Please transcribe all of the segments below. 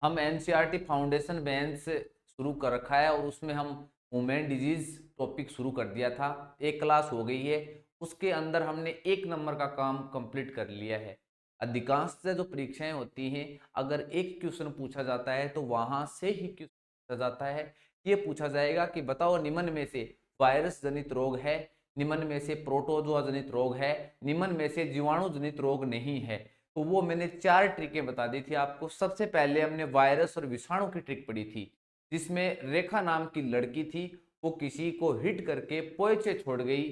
हम NCERT foundation bench से शुरू कर रखा है और उसमें हम वुमेन डिजीज टॉपिक शुरू कर दिया था। एक क्लास हो गई है, उसके अंदर हमने 1 नंबर का काम कंप्लीट कर लिया है। अधिकांश से जो परीक्षाएं होती हैं, अगर एक क्वेश्चन पूछा जाता है तो वहां से ही क्वेश्चन पूछा जाता है। ये पूछा जाएगा कि बताओ निम्न में से वायरस जनित रोग है, निम्न में से प्रोटोजोआ जनित रोग है, निम्न में से जीवाणु जनित रोग नहीं है। तो वो मैंने 4 ट्रिकें बता दी थी आपको। सबसे पहले हमने वायरस और विषाणु की ट्रिक पढ़ी थी, जिसमें रेखा नाम की लड़की थी, वो किसी को हिट करके पोयचे छोड़ गई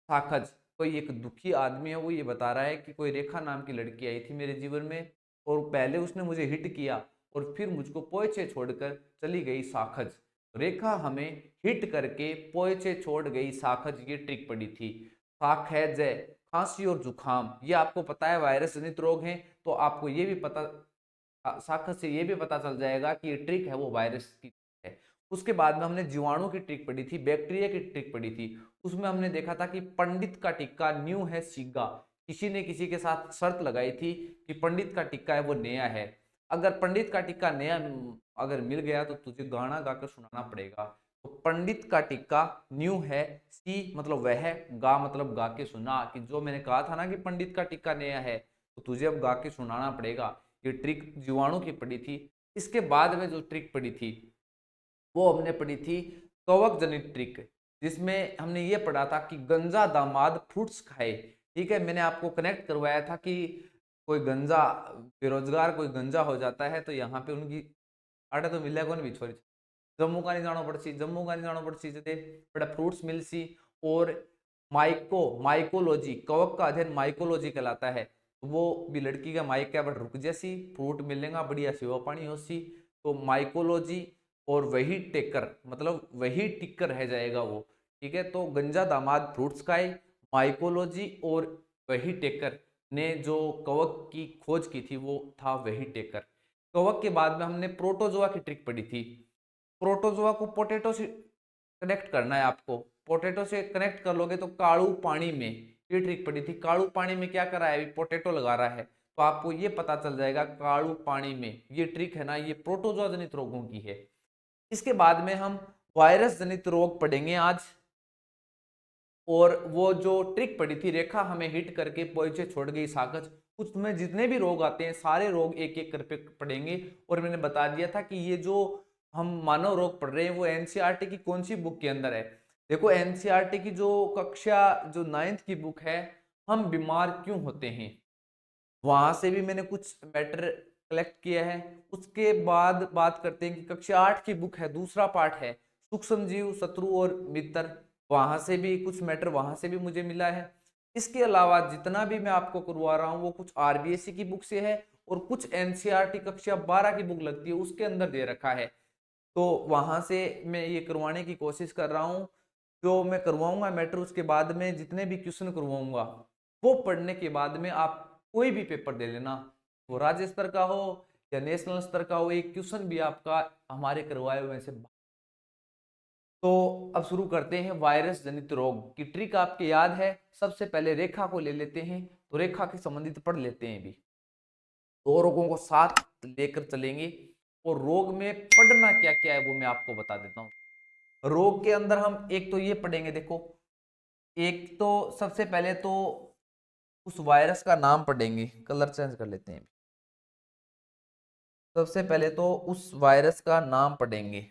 साखज। कोई एक दुखी आदमी है, वो ये बता रहा है कि कोई रेखा नाम की लड़की आई थी मेरे जीवन में और पहले उसने मुझे हिट किया और फिर मुझको पोयचे छोड़कर चली गई साखज। रेखा हमें हिट करके पोयचे छोड़ गई साखज, ये ट्रिक पड़ी थी। साख है जय, खांसी और जुखाम, ये आपको पता है वायरस जनित रोग हैं, तो आपको ये भी पता, साखत से ये भी पता चल जाएगा कि ये ट्रिक है वो वायरस की है। उसके बाद में हमने जीवाणु की ट्रिक पढ़ी थी, बैक्टीरिया की ट्रिक पढ़ी थी। उसमें हमने देखा था कि पंडित का टिक्का न्यू है सीगा। किसी ने किसी के साथ शर्त लगाई थी कि पंडित का टिक्का है वो नया है। अगर पंडित का टिक्का नया अगर मिल गया तो तुझे गाना गाकर सुनाना पड़ेगा। तो पंडित का टिक्का न्यू है, सी मतलब वह, गा मतलब गा के सुना, कि जो मैंने कहा था ना कि पंडित का टिक्का नया है तो तुझे अब गा के सुनाना पड़ेगा। ये ट्रिक जीवाणु की पड़ी थी। इसके बाद में जो ट्रिक पड़ी थी वो हमने पढ़ी थी कवक जनित ट्रिक, जिसमें हमने ये पढ़ा था कि गंजा दामाद फ्रूट्स खाए। ठीक है, मैंने आपको कनेक्ट करवाया था कि कोई गंजा बेरोजगार कोई गंजा हो जाता है तो यहाँ पे उनकी आटे तो मिले कौन भी छोरी, जम्मू का नहीं जाना पड़सी, जम्मू का नहीं जाना पड़सी जते बड़ा फ्रूट्स मिलसी। और माइकोलॉजी, कवक का अध्ययन माइकोलॉजी कहलाता है। वो भी लड़की का माइक है बट रुक जैसी, फ्रूट मिलेगा बढ़िया सेवा पानी हो सी। तो माइकोलॉजी और वही टेकर मतलब वही टिक्कर रह जाएगा वो। ठीक है, तो गंजा दामाद फ्रूट्स खाए, माइकोलॉजी और वही टेकर ने जो कवक की खोज की थी वो था वही टेकर। कवक के बाद में हमने प्रोटोजोआ की ट्रिक पढ़ी थी। प्रोटोजोआ को पोटैटो से कनेक्ट करना है आपको। पोटैटो से कनेक्ट कर लोगे तो काड़ू पानी में, ये ट्रिक पड़ी थी। काड़ू पानी में क्या कर रहा है, अभी पोटैटो लगा रहा है तो आपको ये पता चल जाएगा काड़ू पानी में, ये ट्रिक है ना, ये प्रोटोजोआ जनित रोगों की है। इसके बाद में हम वायरस जनित रोग पढ़ेंगे आज। और वो जो ट्रिक पड़ी थी, रेखा हमें हिट करके पोइचे छोड़ गई साकच, उसमें जितने भी रोग आते हैं सारे रोग एक एक करके पढ़ेंगे। और मैंने बता दिया था कि ये जो हम मानव रोग पढ़ रहे हैं वो एनसीईआरटी की कौन सी बुक के अंदर है। देखो एनसीईआरटी की जो कक्षा जो 9th की बुक है, हम बीमार क्यों होते हैं, वहां से भी मैंने कुछ मैटर कलेक्ट किया है। उसके बाद बात करते हैं कि कक्षा 8 की बुक है, दूसरा पार्ट है सूक्ष्म जीव शत्रु और मित्र, वहां से भी कुछ मैटर वहां से भी मुझे मिला है। इसके अलावा जितना भी मैं आपको करवा रहा हूँ वो कुछ आरबीएससी की बुक से है और कुछ एनसीईआरटी कक्षा 12 की बुक लगती है उसके अंदर दे रखा है। तो वहां से मैं ये करवाने की कोशिश कर रहा हूँ। जो मैं करवाऊंगा मैटर, उसके बाद में जितने भी क्वेश्चन करवाऊंगा वो पढ़ने के बाद में आप कोई भी पेपर दे लेना, वो राज्य स्तर का हो या नेशनल स्तर का हो, एक क्वेश्चन भी आपका हमारे करवाए हुए से। तो अब शुरू करते हैं वायरस जनित रोग की ट्रिक। आपके याद है, सबसे पहले रेखा को ले लेते हैं, तो रेखा के संबंधित पढ़ लेते हैं। भी दो रोगों को साथ लेकर चलेंगे और रोग में पढ़ना क्या क्या है वो मैं आपको बता देता हूँ। रोग के अंदर हम एक तो ये पढ़ेंगे, देखो एक तो सबसे पहले तो उस वायरस का नाम पढ़ेंगे, कलर चेंज कर लेते हैं। सबसे पहले तो उस वायरस का नाम पढ़ेंगे।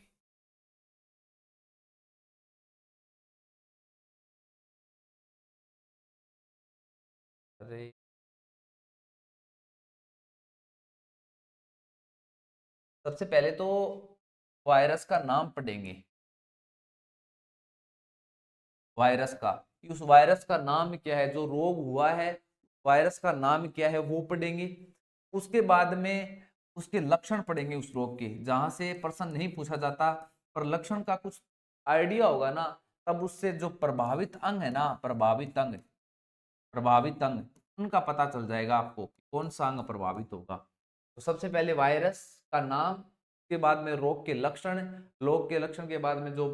अरे सबसे पहले तो वायरस का नाम पढ़ेंगे, वायरस का, कि उस वायरस का नाम क्या है, जो रोग हुआ है वायरस का नाम क्या है वो पढ़ेंगे। उसके बाद में उसके लक्षण पढ़ेंगे उस रोग के, जहां से प्रश्न नहीं पूछा जाता पर लक्षण का कुछ आइडिया होगा ना, तब उससे जो प्रभावित अंग है ना, प्रभावित अंग उनका पता चल जाएगा आपको कि कौन सा अंग प्रभावित होगा। तो सबसे पहले वायरस का नाम, के बाद में रोग के लक्षण, रोग के लक्षण के बाद में जो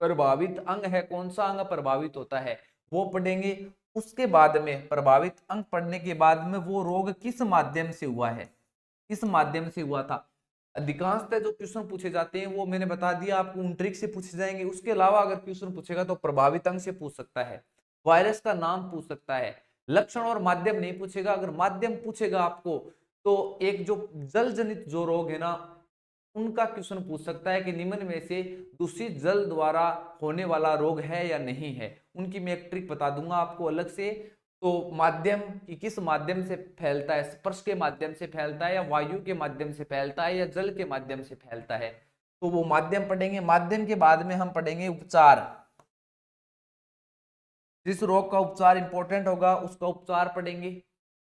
प्रभावित अंग है, कौन सा अंग प्रभावित होता है वो पढ़ेंगे। उसके बाद में प्रभावित अंग पढ़ने के बाद में वो रोग किस माध्यम से हुआ है, किस माध्यम से हुआ था, अधिकांशतः जो क्वेश्चन पूछे जाते हैं वो मैंने बता दिया आपको, उन ट्रिक से पूछे जाएंगे। उसके अलावा अगर क्वेश्चन पूछेगा तो प्रभावित अंग से पूछ सकता है, वायरस का नाम पूछ सकता है, लक्षण और माध्यम नहीं पूछेगा। अगर माध्यम पूछेगा आपको तो एक जो जल जनित जो रोग है ना उनका क्वेश्चन पूछ सकता है कि निम्न में से दूषित जल द्वारा होने वाला रोग है या नहीं है। उनकी मैं एक ट्रिक बता दूंगा आपको अलग से। तो माध्यम कि किस माध्यम से फैलता है, स्पर्श के माध्यम से फैलता है या वायु के माध्यम से फैलता है या जल के माध्यम से फैलता है, तो वो माध्यम पढ़ेंगे। माध्यम के बाद में हम पढ़ेंगे उपचार। जिस रोग का उपचार इंपॉर्टेंट होगा उसका उपचार पढ़ेंगे।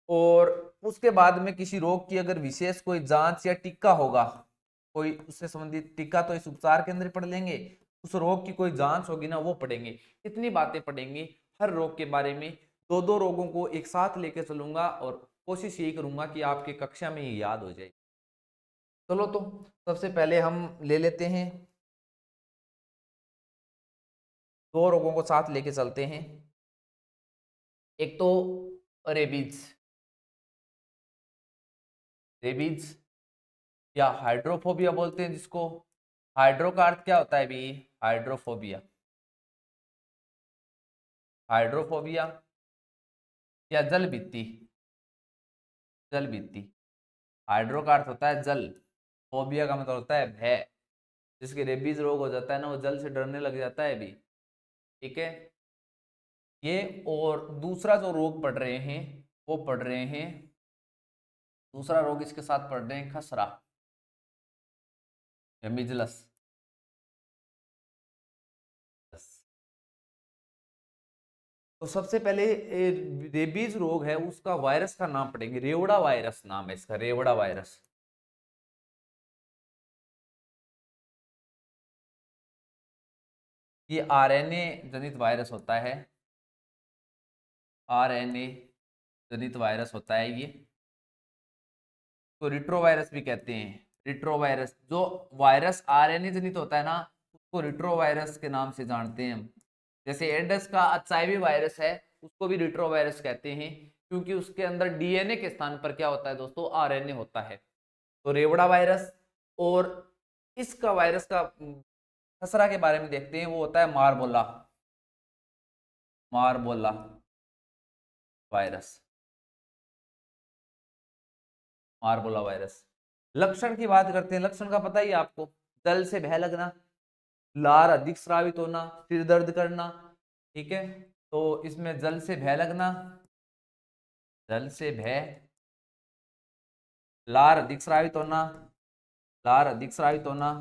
और उसके बाद में किसी रोग की अगर विशेष कोई जांच या टीका होगा, कोई उससे संबंधित टीका तो इस उपचार के अंदर पढ़ लेंगे, उस रोग की कोई जांच होगी ना वो पढ़ेंगे। इतनी बातें पढ़ेंगे हर रोग के बारे में। दो दो रोगों को एक साथ लेकर चलूंगा और कोशिश यही करूंगा कि आपके कक्षा में ये याद हो जाए। चलो तो सबसे पहले हम ले लेते हैं, दो रोगों को साथ लेके चलते हैं। एक तो रेबीज, रेबीज या हाइड्रोफोबिया बोलते हैं जिसको। हाइड्रो का अर्थ क्या होता है भी, हाइड्रोफोबिया, हाइड्रोफोबिया या जल बीत्ती, जल बीत्ती। हाइड्रो का अर्थ होता है जल, फोबिया का मतलब होता है भय। जिसके रेबीज रोग हो जाता है ना वो जल से डरने लग जाता है भी, ठीक है ये। और दूसरा जो रोग पढ़ रहे हैं वो पढ़ रहे हैं, दूसरा रोग इसके साथ पढ़ रहे हैं खसरा या मिजलस। तो सबसे पहले रेबीज रोग है उसका वायरस का नाम पढ़ेंगे, रेवड़ा वायरस नाम है इसका, रेवड़ा वायरस। ये आरएनए जनित वायरस होता है, आरएनए जनित वायरस होता है ये। तो रिट्रोवायरस भी कहते हैं, रिट्रोवायरस। जो वायरस आरएनए जनित होता है ना उसको रिट्रोवायरस के नाम से जानते हैं हम। जैसे एडस का एचआईवी वायरस है उसको भी रिट्रोवायरस कहते हैं, क्योंकि उसके अंदर डीएनए के स्थान पर क्या होता है दोस्तों, आरएनए होता है। तो रेवड़ा वायरस। और इसका वायरस का खसरा के बारे में देखते हैं, वो होता है मारबोला, मारबोला वायरस, मारबोला वायरस। लक्षण की बात करते हैं, लक्षण का पता ही है आपको, जल से भय लगना, लार अधिक स्रावित होना, सिर दर्द करना, ठीक है। तो इसमें जल से भय लगना, जल से भय, लार अधिक स्रावित होना, लार अधिक स्रावित होना,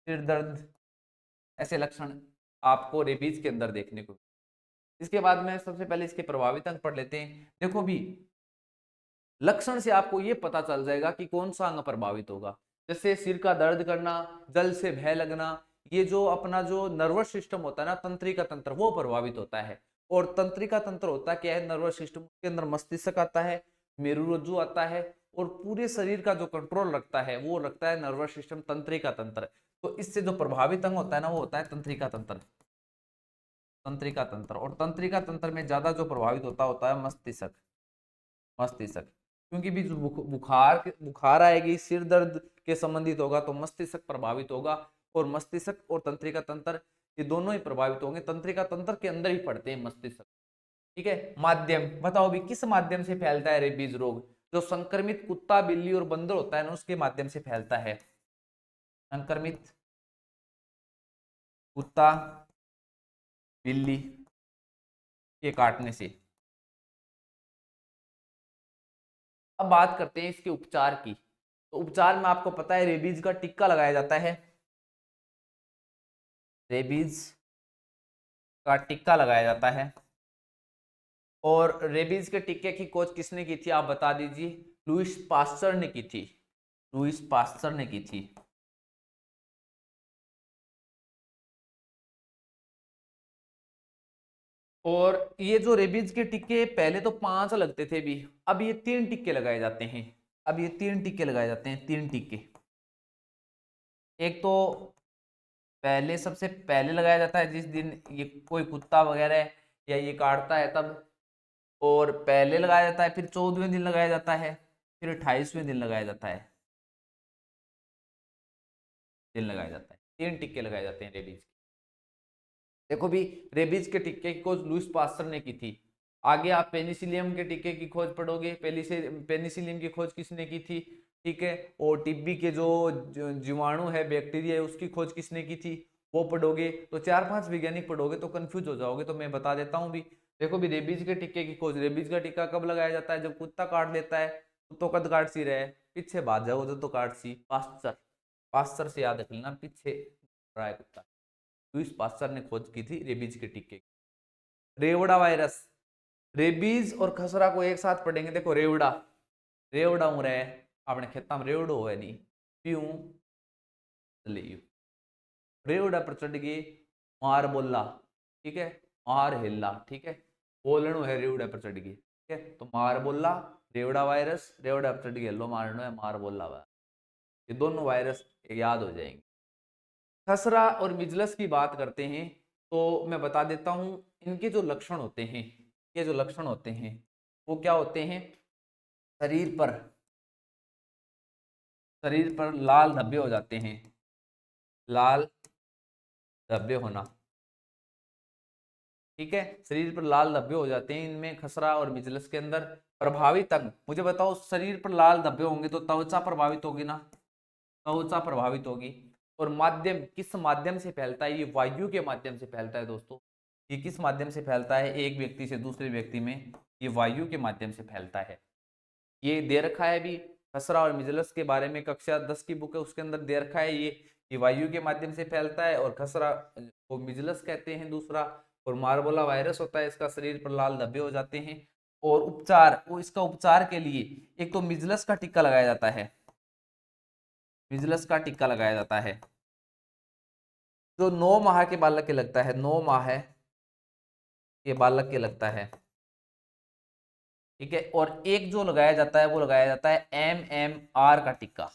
सिर दर्द, ऐसे लक्षण आपको रेबीज के अंदर देखने को। इसके बाद में सबसे पहले इसके प्रभावित अंग पढ़ लेते हैं। देखो भी लक्षण से आपको ये पता चल जाएगा कि कौन सा अंग प्रभावित होगा। जैसे सिर का दर्द करना, जल से भय लगना, ये जो अपना जो नर्वस सिस्टम होता है ना, तंत्रिका तंत्र, वो प्रभावित होता है। और तंत्रिका तंत्र होता क्या है, नर्वस सिस्टम के अंदर मस्तिष्क आता है, मेरुरज्जु आता है, और पूरे शरीर का जो कंट्रोल रखता है वो रखता है नर्वस सिस्टम, तंत्रिका तंत्र। तो इससे जो प्रभावित अंग होता है ना वो होता है तंत्रिका तंत्र, तंत्रिका तंत्र। और तंत्रिका तंत्र में ज्यादा जो प्रभावित होता होता है मस्तिष्क, मस्तिष्क। क्योंकि भी जो बुखार बुखार आएगी, सिर दर्द के संबंधित होगा तो मस्तिष्क प्रभावित होगा। और मस्तिष्क और तंत्रिका तंत्र ये दोनों ही प्रभावित होंगे, तंत्रिका तंत्र के अंदर ही पड़ते हैं मस्तिष्क, ठीक है। माध्यम बताओ भी किस माध्यम से फैलता है रेबीज रोग। जो संक्रमित कुत्ता, बिल्ली और बंदर होता है ना उसके माध्यम से फैलता है। संक्रमित कुत्ता, बिल्ली के काटने से। अब बात करते हैं इसके उपचार की। तो उपचार में आपको पता है रेबीज का टीका लगाया जाता है, रेबीज का टीका लगाया जाता है। और रेबीज के टीके की खोज किसने की थी आप बता दीजिए। लुईस पास्चर ने की थी, लुईस पास्चर ने की थी। और ये जो रेबीज के टीके पहले तो 5 लगते थे भी, अब ये 3 टीके लगाए जाते हैं। अब ये 3 टीके लगाए जाते हैं, 3 टीके। एक तो पहले सबसे पहले लगाया जाता है जिस दिन ये कोई कुत्ता वगैरह या ये काटता है तब, और पहले लगाया जाता है, फिर 14वें दिन लगाया जाता है, फिर 28वें दिन लगाया जाता है, दिन लगाया जाता है। 3 टिक्के लगाए जाते हैं रेबीज के। देखो भी, रेबीज के टिक्के की खोज लुईस पास्टर ने की थी। आगे आप पेनिसिलियम के टिक्के की खोज पढ़ोगे, पेनिसिलियम की खोज किसने की थी, ठीक है। और टिब्बी के जो जीवाणु है, बैक्टीरिया है, उसकी खोज किसने की थी, वो पढ़ोगे। तो 4-5 वैज्ञानिक पढ़ोगे तो कंफ्यूज हो जाओगे, तो मैं बता देता हूँ भी। देखो भी, रेबीज के टिक्के की खोज, रेबीज का टिक्का कब लगाया जाता है, जब कुत्ता काट लेता है। तो कद काट सी रहे, पीछे भाग जाओ तो काट सी, पास्चर, पास्चर से याद रख लेना, पीछे रहा है कुत्ता। लुईस पास्चर ने खोज की थी रेबीज के टिक्के। रेवड़ा वायरस, रेबीज और खसरा को एक साथ पढ़ेंगे। देखो रेवड़ा, रेवड़ा हो रहा है अपने खेता में, रेवड़ो है नहीं, क्यों लियो रेवड़ा पर चढ़ गई, मार बोला, ठीक है, मार हिल्ला, ठीक है, बोलनो है रेवड़ा पर चढ़ गई, ठीक है। तो मार बोला, रेवड़ा वायरस, रेवड़ा पर चढ़ गई हिल्लो मारनो है, मार बोला वायरस, ये दोनों वायरस याद हो जाएंगे। खसरा और मिजलस की बात करते हैं तो मैं बता देता हूं, इनके जो लक्षण होते हैं, ये जो लक्षण होते हैं वो क्या होते हैं, शरीर पर, शरीर पर लाल धब्बे हो जाते हैं, लाल धब्बे होना, ठीक है। शरीर पर लाल धब्बे हो जाते हैं इनमें, खसरा और मिजलस के अंदर। प्रभावित अंग, मुझे बताओ, शरीर पर लाल धब्बे होंगे तो त्वचा प्रभावित होगी ना, त्वचा प्रभावित होगी। और माध्यम, किस माध्यम से फैलता है, ये वायु के माध्यम से फैलता है दोस्तों। ये किस माध्यम से फैलता है, एक व्यक्ति से दूसरे व्यक्ति में, ये वायु के माध्यम से फैलता है। ये दे रखा है भी, खसरा और मिजलस के बारे में कक्षा 10 की बुक है, उसके अंदर दे रखा है ये वायु के माध्यम से फैलता है। और खसरा को मिजलस कहते हैं दूसरा। और मार्बोला वायरस होता है, इसका शरीर पर लाल धब्बे हो जाते हैं। और उपचार, वो इसका उपचार के लिए एक तो मिजलस का टीका लगाया जाता है, मिजलस का टीका लगाया जाता है, जो 9 माह के बालक के लगता है, 9 माह के बालक के लगता है, ठीक है। और एक जो लगाया जाता है वो लगाया जाता है MMR का टीका।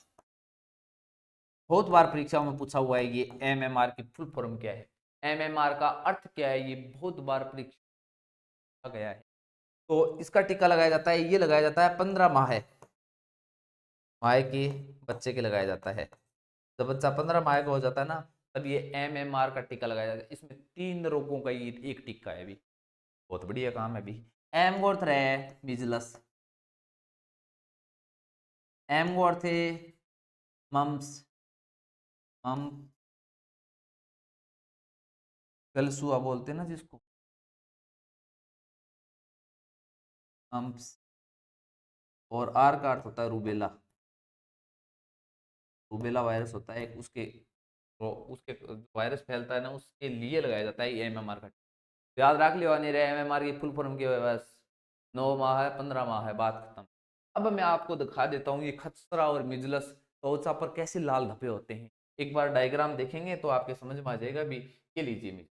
बहुत बार परीक्षा में पूछा हुआ है ये MMR की फुल फॉर्म क्या है, MMR का अर्थ क्या है, ये बहुत बार परीक्षा गया है। तो इसका टीका लगाया जाता है, ये लगाया जाता है 15 माह माह के बच्चे के लगाया जाता है। जब बच्चा 15 माह का हो जाता है ना, तब ये MMR का टीका लगाया जाता है। इसमें 3 रोगों का ये एक टीका है भी, बहुत बढ़िया काम है भी। एम गोर्थ रहे मिजलस, एम गोर्थ थे मम्स, मम गलसुआ बोलते हैं ना जिसको, मम्स। और आर का अर्थ होता है रूबेला, रूबेला वायरस होता है उसके, तो उसके वायरस फैलता है ना, उसके लिए लगाया जाता है MMR का। याद रख लियो, नहीं रहे MMR की फुल फॉर्म की है बस, 9 माह है, 15 माह है, बात खत्म। अब मैं आपको दिखा देता हूँ ये खसरा और मिजलस त्वचा पर कैसे लाल धब्बे होते हैं। एक बार डायग्राम देखेंगे तो आपके समझ में आ जाएगा भी। ये लीजिए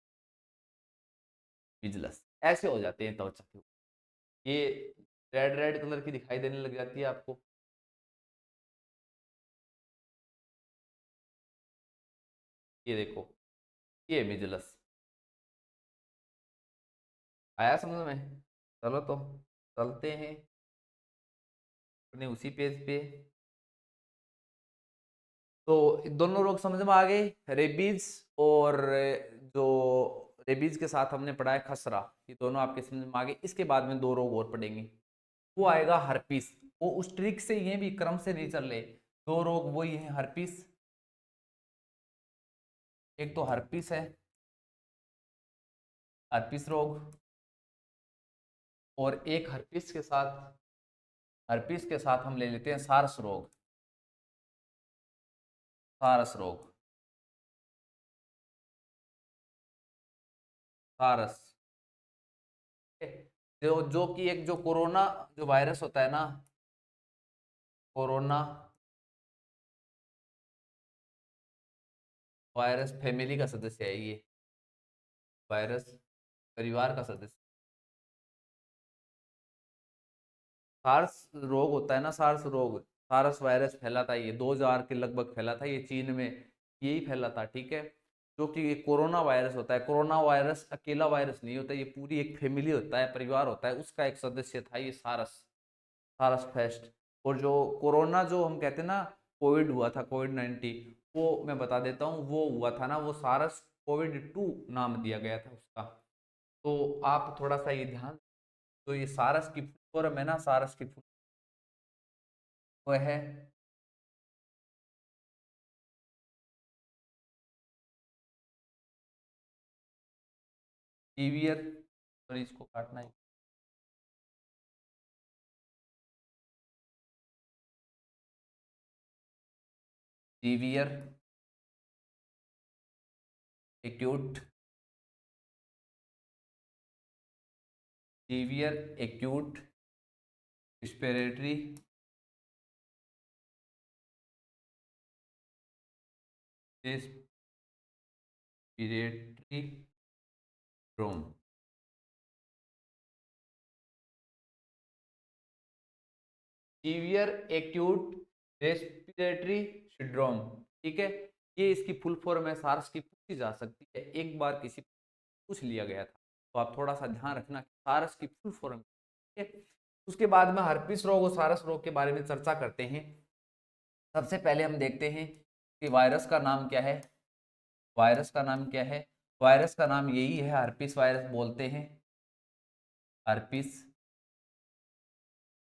मिजलस, ऐसे हो जाते हैं त्वचा के ऊपर, ये रेड रेड कलर की दिखाई देने लग जाती है आपको, ये देखो, ये मिजलस। आया समझ में, चलो तो चलते हैं अपने उसी पेज पे। तो दोनों रोग समझ में आ गए, रेबीज और जो रेबीज के साथ हमने पढ़ा है खसरा, ये दोनों आपके समझ में आ गए। इसके बाद में 2 रोग और पढ़ेंगे, वो आएगा हर्पीस। वो उस ट्रिक से ये भी क्रम से नहीं चल रहे, 2 रोग वही है हर्पीस, एक तो हर्पीस है, हर्पीस रोग। और एक हर्पीस के साथ हम ले लेते हैं सारस रोग, सारस रोग, सारस, जो कि एक जो कोरोना जो वायरस होता है ना, कोरोना वायरस फैमिली का सदस्य है ये, वायरस परिवार का सदस्य। सार्स रोग होता है ना, सार्स रोग, सार्स वायरस फैला था, ये 2000 के लगभग फैला था, ये चीन में यही फैला था, ठीक है। जो कि ये कोरोना वायरस होता है, कोरोना वायरस अकेला वायरस नहीं होता, ये पूरी एक फैमिली होता है, परिवार होता है, उसका एक सदस्य था ये सारस, सारस फेस्ट। और जो कोरोना जो हम कहते हैं ना, कोविड हुआ था, कोविड-19, वो मैं बता देता हूँ, वो हुआ था ना, वो सारस कोविड-2 नाम दिया गया था उसका। तो आप थोड़ा सा ये ध्यान, तो ये सारस की फॉर्म है ना, सारस की वो है सीवियर, और इसको काटना है, severe acute, severe acute respiratory respiratory syndrome. Severe acute respiratory syndrome, ठीक है, ये इसकी फुल फॉर्म है, सार्स की पूछी जा सकती है, एक बार किसी पूछ लिया गया था, तो आप थोड़ा सा ध्यान रखना कि सारस की फुल फॉर्म, ठीक है। उसके बाद में हर्पिस रोग और सारस रोग के बारे में चर्चा करते हैं। सबसे पहले हम देखते हैं कि वायरस का नाम क्या है। वायरस का नाम क्या है? वायरस का नाम यही है, हर्पिस वायरस बोलते हैं, हर्पिस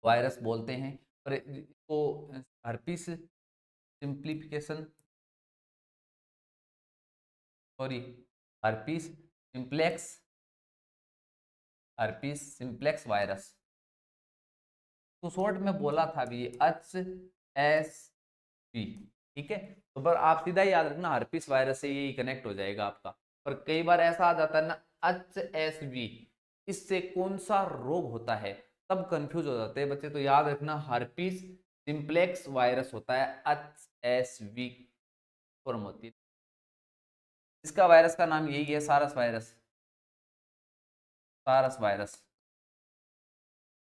वायरस बोलते हैं। और इसको herpes simplification, sorry, herpes simplex, herpes simplex virus, तो शॉर्ट में बोला था अभी, HSV, ठीक है। तो पर आप सीधा याद रखना, हर्पिस वायरस से यही कनेक्ट हो जाएगा आपका। पर कई बार ऐसा आ जाता है ना, HSV, इससे कौन सा रोग होता है, तब कंफ्यूज हो जाते हैं बच्चे, तो याद रखना हर्पिस सिंप्लेक्स वायरस होता है, HSV फॉर्म होती है। इसका वायरस का नाम यही है, सारस वायरस, सारस वायरस।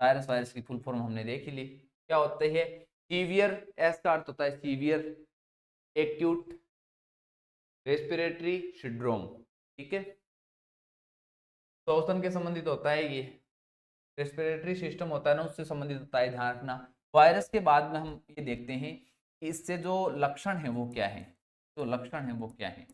सारस वायरस की फुल फॉर्म हमने देख ही ली, क्या होते हैं? सीवियर, एस का अर्थ होता है सीवियर एक्यूट रेस्पिरेटरी सिंड्रोम, ठीक है, श्वसन के संबंधित होता है ये, रेस्पिरेटरी सिस्टम होता है ना, उससे संबंधित होता है, ध्यान रखना। वायरस के बाद में हम ये देखते हैं कि इससे जो लक्षण है वो क्या है, जो लक्षण है वो क्या है,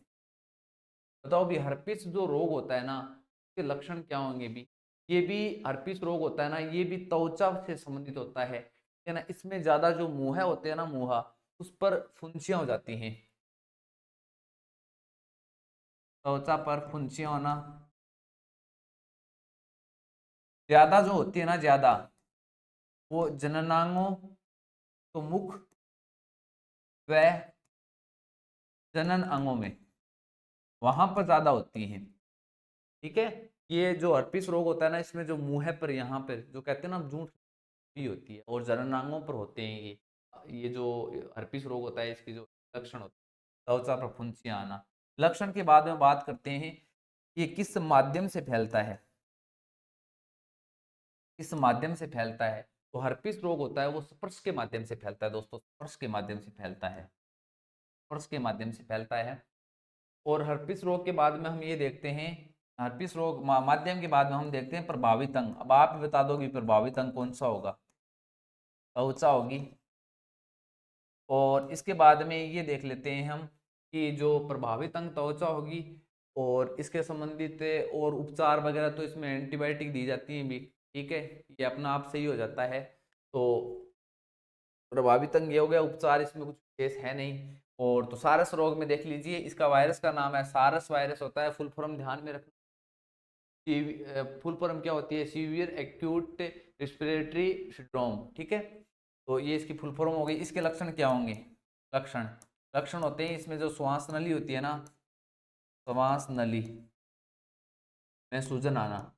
बताओ भी। हर्पिस जो रोग होता है ना, उसके लक्षण क्या होंगे भी? ये भी हर्पिस रोग होता है ना, ये भी त्वचा से संबंधित होता है ना। इसमें ज्यादा जो मुंह होते हैं ना, मुंहा, उस पर फुंसियां हो जाती हैं, त्वचा पर फुंसियां होना ज्यादा जो होती है ना, ज्यादा, वो जननांगों, तो मुख व जनन अंगों में, वहां पर ज्यादा होती हैं, ठीक है। ये जो हर्पिस रोग होता है ना, इसमें जो मुंह पर, यहाँ पर जो कहते हैं ना जूठ भी होती है, और जननांगों पर होते हैं ये जो हर्पिस रोग होता है, इसके जो लक्षण होते हैं, त्वचा पर फुंसियां आना। लक्षण के बाद में बात करते हैं, ये किस माध्यम से फैलता है, किस माध्यम से फैलता है? तो हर्पिस रोग होता है वो स्पर्श के माध्यम से फैलता है दोस्तों, स्पर्श के माध्यम से फैलता है, स्पर्श के माध्यम से फैलता है। और हर्पिस रोग के बाद में हम ये देखते हैं, हर्पिस रोग माध्यम के बाद में हम देखते हैं प्रभावित अंग। अब आप बता दोगे प्रभावित अंग कौन सा होगा? त्वचा होगी। और इसके बाद में ये देख लेते हैं हम कि जो प्रभावित अंग त्वचा होगी, और इसके संबंधित और उपचार वगैरह, तो इसमें एंटीबायोटिक दी जाती हैं भी, ठीक है, ये अपना आप सही हो जाता है। तो प्रभावित अंग ये हो गया, उपचार इसमें कुछ विशेष है नहीं। और तो सारस रोग में देख लीजिए, इसका वायरस का नाम है सारस वायरस होता है, फुल फॉर्म ध्यान में रखना। फुल फॉर्म क्या होती है? सीवियर एक्यूट रिस्पिरेटरी सिंड्रोम, ठीक है। तो ये इसकी फुल फॉर्म हो गई। इसके लक्षण क्या होंगे? लक्षण, लक्षण होते हैं इसमें जो श्वास नली होती है ना, श्वास नली में सूजन आना।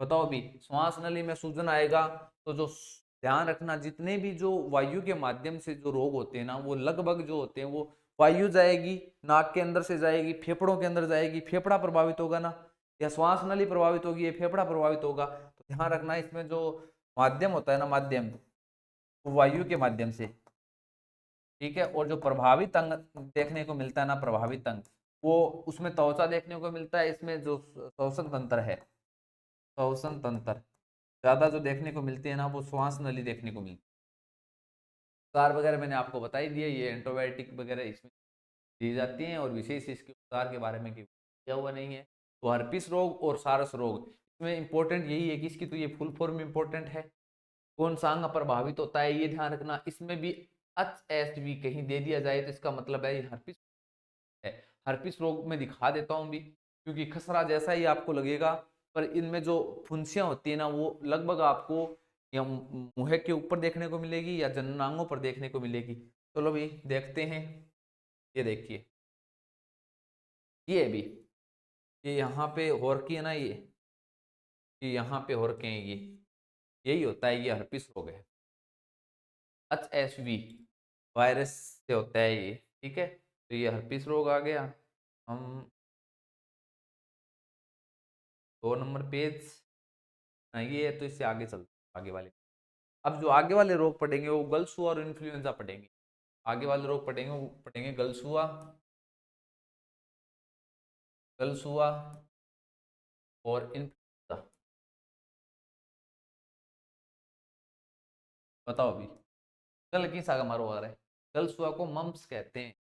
बताओ भी, श्वास नली में सूजन आएगा, तो जो ध्यान रखना, जितने भी जो वायु के माध्यम से जो रोग होते हैं ना, वो लगभग जो होते हैं, वो वायु जाएगी, नाक के अंदर से जाएगी, फेफड़ों के अंदर जाएगी, फेफड़ा प्रभावित होगा ना, या श्वास नली प्रभावित होगी, ये फेफड़ा प्रभावित होगा। तो ध्यान रखना, इसमें जो माध्यम होता है ना, माध्यम, वो वायु के माध्यम से, ठीक है। और जो प्रभावित अंग देखने को मिलता है ना, प्रभावित अंग, वो उसमें त्वचा देखने को मिलता है, इसमें जो श्वसन तंत्र है, श्वसन तंत्र, ज़्यादा जो देखने को मिलती है ना वो श्वास नली देखने को मिलती है। उपचार वगैरह मैंने आपको बता ही दिया, ये एंटीबायोटिक वगैरह इसमें दी जाती हैं और विशेष इसके उपचार के बारे में किया हुआ नहीं है। तो हर्पिस रोग और सारस रोग इसमें इंपॉर्टेंट यही है कि इसकी तो ये फुल फॉर्म इंपॉर्टेंट है। कौन सा अंग प्रभावित होता है ये ध्यान रखना। इसमें भी HSV कहीं दे दिया जाए तो इसका मतलब है ये हर्पिस है। हर्पिस रोग में दिखा देता हूँ भी, क्योंकि खसरा जैसा ही आपको लगेगा, पर इनमें जो फुंसियां होती है ना वो लगभग आपको या मुंह के ऊपर देखने को मिलेगी या जननांगों पर देखने को मिलेगी। चलो भाई देखते हैं। ये देखिए, ये भी, ये यहाँ पे होरकी है ना, ये यहाँ पे होरके हैं, ये यही होता है, ये हर्पिस रोग है। HSV वायरस से होता है ये, ठीक है। तो ये हर्पिस रोग आ गया। हम 2 नंबर पेज, ये है तो इससे आगे चलते हैं, आगे वाले। अब जो आगे वाले रोग पढ़ेंगे वो गलसुआ और इन्फ्लुएंजा पढ़ेंगे। आगे वाले रोग पढ़ेंगे वो पढ़ेंगे गलसुआ, गलसुआ और इन्फ्लुएंजा। बताओ अभी, कल किस आगे मारो आ रहा है। गलसुआ को मम्प्स कहते हैं,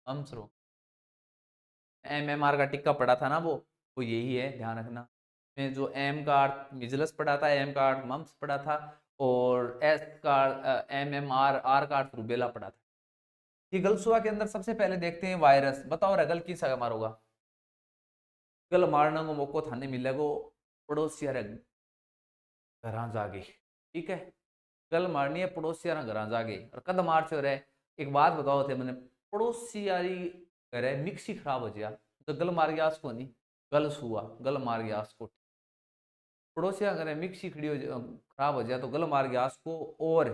मम्प्स रोग। MMR का टिक्का पड़ा था ना वो यही है, ध्यान रखना। में जो M का अर्थ मिजलस पड़ा था, M का अर्थ मम्प्स पड़ा था, और S का MMR, R का अर्थ रूबेला पड़ा था। ये गलसुआ के अंदर सबसे पहले देखते हैं वायरस। बताओ रगल किस आगे मारोगा। गल मारने को मौको थाने मिलेगो पड़ोसिया रे घर जागे, ठीक है। गल मारनी है पड़ोसिया रे घर जागे और कद मार चो रहे। एक बात बताओ थे मैंने, पड़ोसी यारी करे मिक्सी खराब हो गया तो गल मार गया उसको नहीं, गल सुआ गल मार गया उसको। पड़ोसिया करे मिक्सी खड़ी हो खराब हो जाए तो गल मार गया उसको। और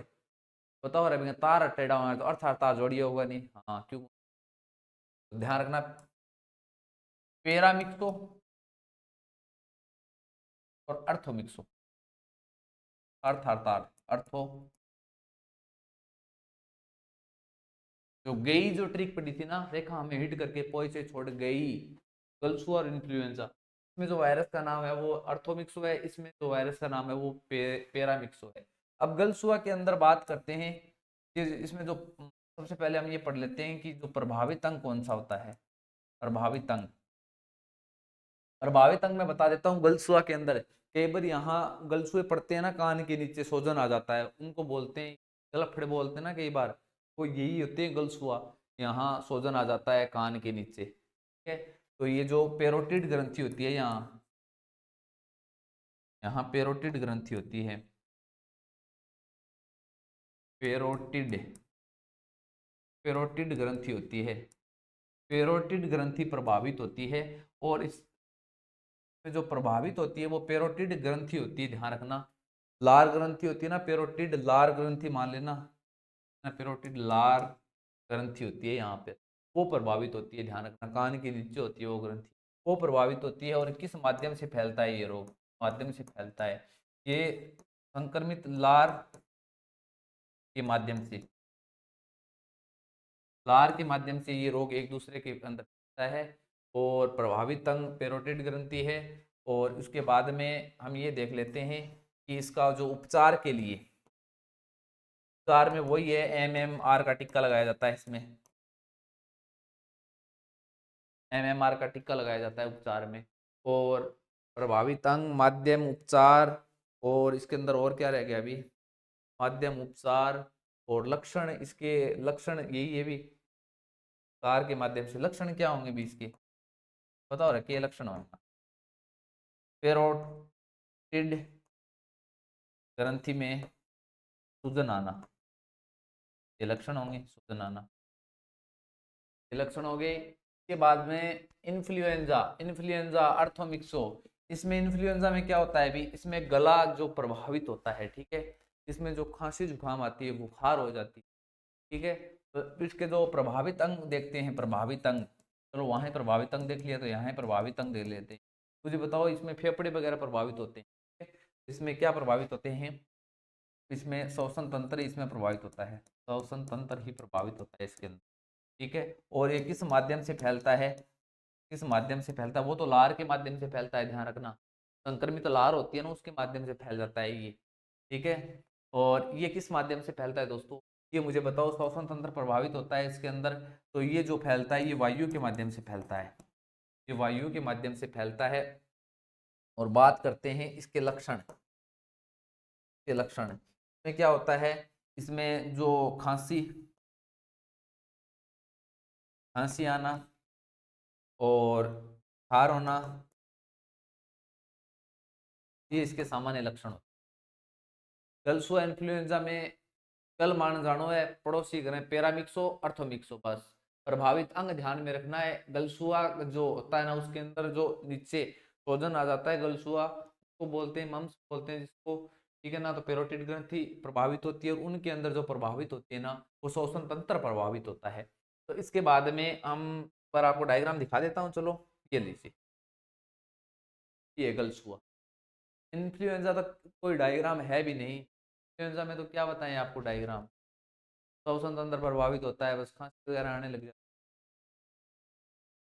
बताओ रे तार टेढ़ा हुआ है तो अर्थ तार जोड़िए होगा नहीं, हाँ क्यों। तो ध्यान रखना, पेरा मिक्सो और अर्थो मिक्सो। अर्थ अर्थात अर्थो। जो गई जो ट्रिक पड़ी थी ना, रेखा हमें हिट करके पोई से छोड़ गई, गलसुआ और इन्फ्लुएंजा। इसमें जो वायरस का नाम है वो अर्थोमिक्सो है, इसमें जो वायरस का नाम है वो पेरामिक्सो है। अब गलसुआ के अंदर बात करते हैं कि इसमें जो सबसे पहले हम ये पढ़ लेते हैं कि जो प्रभावित अंग कौन सा होता है। प्रभावित अंग, प्रभावित अंग मैं बता देता हूँ गलसुआ के अंदर। कई बार यहाँ गलसुए पड़ते हैं ना, कान के नीचे सोजन आ जाता है, उनको बोलते हैं गलफड़े बोलते हैं ना कई बार, वो यही होते हैं गलसुआ। यहाँ सोजन आ जाता है कान के नीचे, ठीक है। तो ये जो पेरोटिड ग्रंथि होती है यहाँ, यहाँ पेरोटिड ग्रंथि होती है, पेरोटिड, पेरोटिड ग्रंथि होती है, पेरोटिड ग्रंथि प्रभावित होती है। और इस जो प्रभावित होती है वो पेरोटिड ग्रंथि होती है, ध्यान रखना। लार ग्रंथि होती है ना, पेरोटिड लार ग्रंथि मान लेना ना, पेरोटिड लार ग्रंथि होती है यहाँ पे, वो प्रभावित होती है, ध्यान रखना। कान के नीचे होती है वो ग्रंथि, वो प्रभावित होती है। और किस माध्यम से फैलता है ये रोग, माध्यम से फैलता है ये संक्रमित लार के माध्यम से, लार के माध्यम से ये रोग एक दूसरे के अंदर फैलता है। और प्रभावित अंग पेरोटिड ग्रंथि है। और उसके बाद में हम ये देख लेते हैं कि इसका जो उपचार के लिए, उपचार में वही है MMR का टिक्का लगाया जाता है इसमें, MMR का टिक्का लगाया जाता है उपचार में। और प्रभावित अंग माध्यम उपचार, और इसके अंदर और क्या रह गया अभी, माध्यम उपचार और लक्षण। इसके लक्षण यही है भी, उपचार के माध्यम से लक्षण क्या होंगे भी इसके, बताओ रखिए लक्षण होंगे। पेरोटिड ग्रंथि में सूजन आना, ये लक्षण होंगे, सूजन आना, ये लक्षण हो गए। इसके बाद में इन्फ्लुएंजा, इन्फ्लुएंजा अर्थोमिक्सो। इसमें इन्फ्लुएंजा में क्या होता है भी, इसमें गला जो प्रभावित होता है, ठीक है। इसमें जो खांसी जुकाम आती है, बुखार हो जाती है, ठीक है। तो इसके जो प्रभावित अंग देखते हैं, प्रभावित अंग, चलो वहाँ प्रभावित अंग देख लिया तो यहाँ प्रभावित अंग देख लेते हैं। मुझे बताओ इसमें फेफड़े वगैरह प्रभावित होते हैं, ठीक है? इसमें क्या प्रभावित होते हैं, इसमें श्वसन तंत्र इसमें प्रभावित होता है, श्वसन तंत्र ही प्रभावित होता है इसके अंदर, ठीक है। और ये किस माध्यम से फैलता है, किस माध्यम से फैलता है? वो तो लार के माध्यम से फैलता है, ध्यान रखना। संक्रमित लार होती है ना, उसके माध्यम से फैल जाता है ये, ठीक है। और ये किस माध्यम से फैलता है दोस्तों, ये मुझे बताओ। श्वसन तंत्र प्रभावित होता है इसके अंदर, तो ये जो फैलता है ये वायु के माध्यम से फैलता है, ये वायु के माध्यम से फैलता है। और बात करते हैं इसके लक्षण, के लक्षण में क्या होता है। इसमें जो खांसी, खांसी आना और बुखार होना, ये इसके सामान्य लक्षण होते हैं। गलसुआ इन्फ्लुएंजा में कल मान जानो है, पड़ोसी करें पैरामिक्सो अर्थोमिक्सो, बस प्रभावित अंग ध्यान में रखना है। गलसुआ जो होता है ना, उसके अंदर जो नीचे सोजन आ जाता है, गलसुआ को बोलते हैं, मम्स बोलते हैं जिसको, ठीक है ना। तो पेरोटिड ग्रंथि प्रभावित होती है, और उनके अंदर जो प्रभावित होती है ना, वो श्वसन तंत्र प्रभावित होता है। तो इसके बाद में हम पर आपको डायग्राम दिखा देता हूँ, चलो ये लीजिए, ये गलसुआ। इन्फ्लुएंजा तक कोई डायग्राम है भी नहीं, इन्फ्लुएंजा में तो क्या बताएं आपको डायग्राम। श्वसन तंत्र प्रभावित होता है, बस खांसी वगैरह आने लग जाती है,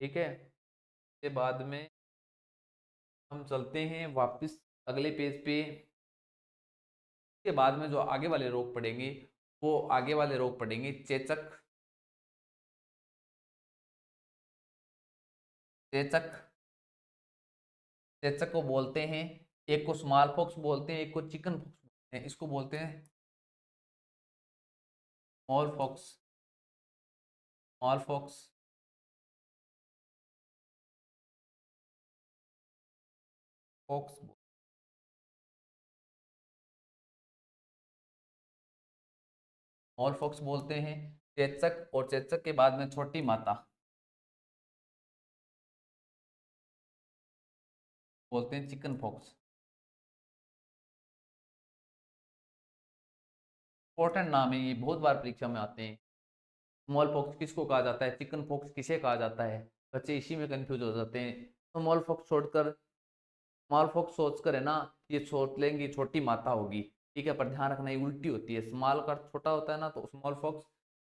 ठीक है। इसके बाद में हम चलते हैं वापस अगले पेज पे। के बाद में जो आगे वाले रोग पड़ेंगे, वो आगे वाले रोग पड़ेंगे चेचक, चेचक, चेचक को बोलते हैं, एक को स्मॉल पॉक्स बोलते हैं, एक को चिकन पॉक्स बोलते हैं। इसको बोलते हैं small pox, small pox, pox, small pox बोलते हैं चेचक। और चेचक के बाद में छोटी माता बोलते हैं चिकन पॉक्स। इंपॉर्टेंट नाम है ये, बहुत बार परीक्षा में आते हैं। स्मॉल पॉक्स किसको कहा जाता है, चिकन पॉक्स किसे कहा जाता है, बच्चे इसी में कंफ्यूज हो जाते हैं। स्मॉल पॉक्स छोड़कर, स्मॉल पॉक्स सोचकर है ना, ये सोच लेंगे छोटी माता होगी, ठीक है। पर ध्यान रखना ये उल्टी होती है, स्मॉल का छोटा होता है ना, तो स्मॉल पॉक्स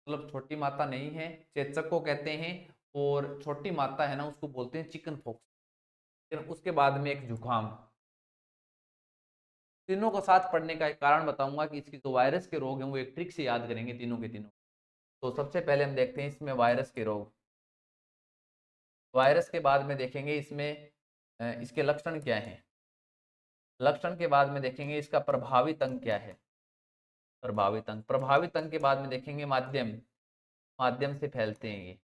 मतलब छोटी माता नहीं है, चेचक को कहते हैं। और छोटी माता है ना, उसको बोलते हैं चिकन पॉक्स। फिर उसके बाद में एक जुकाम। तीनों को साथ पढ़ने का एक कारण बताऊंगा कि इसकी जो वायरस के रोग हैं वो एक ट्रिक से याद करेंगे तीनों के तीनों। तो सबसे पहले हम देखते हैं इसमें वायरस के रोग। वायरस के बाद में देखेंगे इसमें इसके लक्षण क्या हैं। लक्षण के बाद में देखेंगे इसका प्रभावित अंग क्या है, प्रभावित अंग। प्रभावित अंग के बाद में देखेंगे माध्यम, माध्यम से फैलते हैं ये।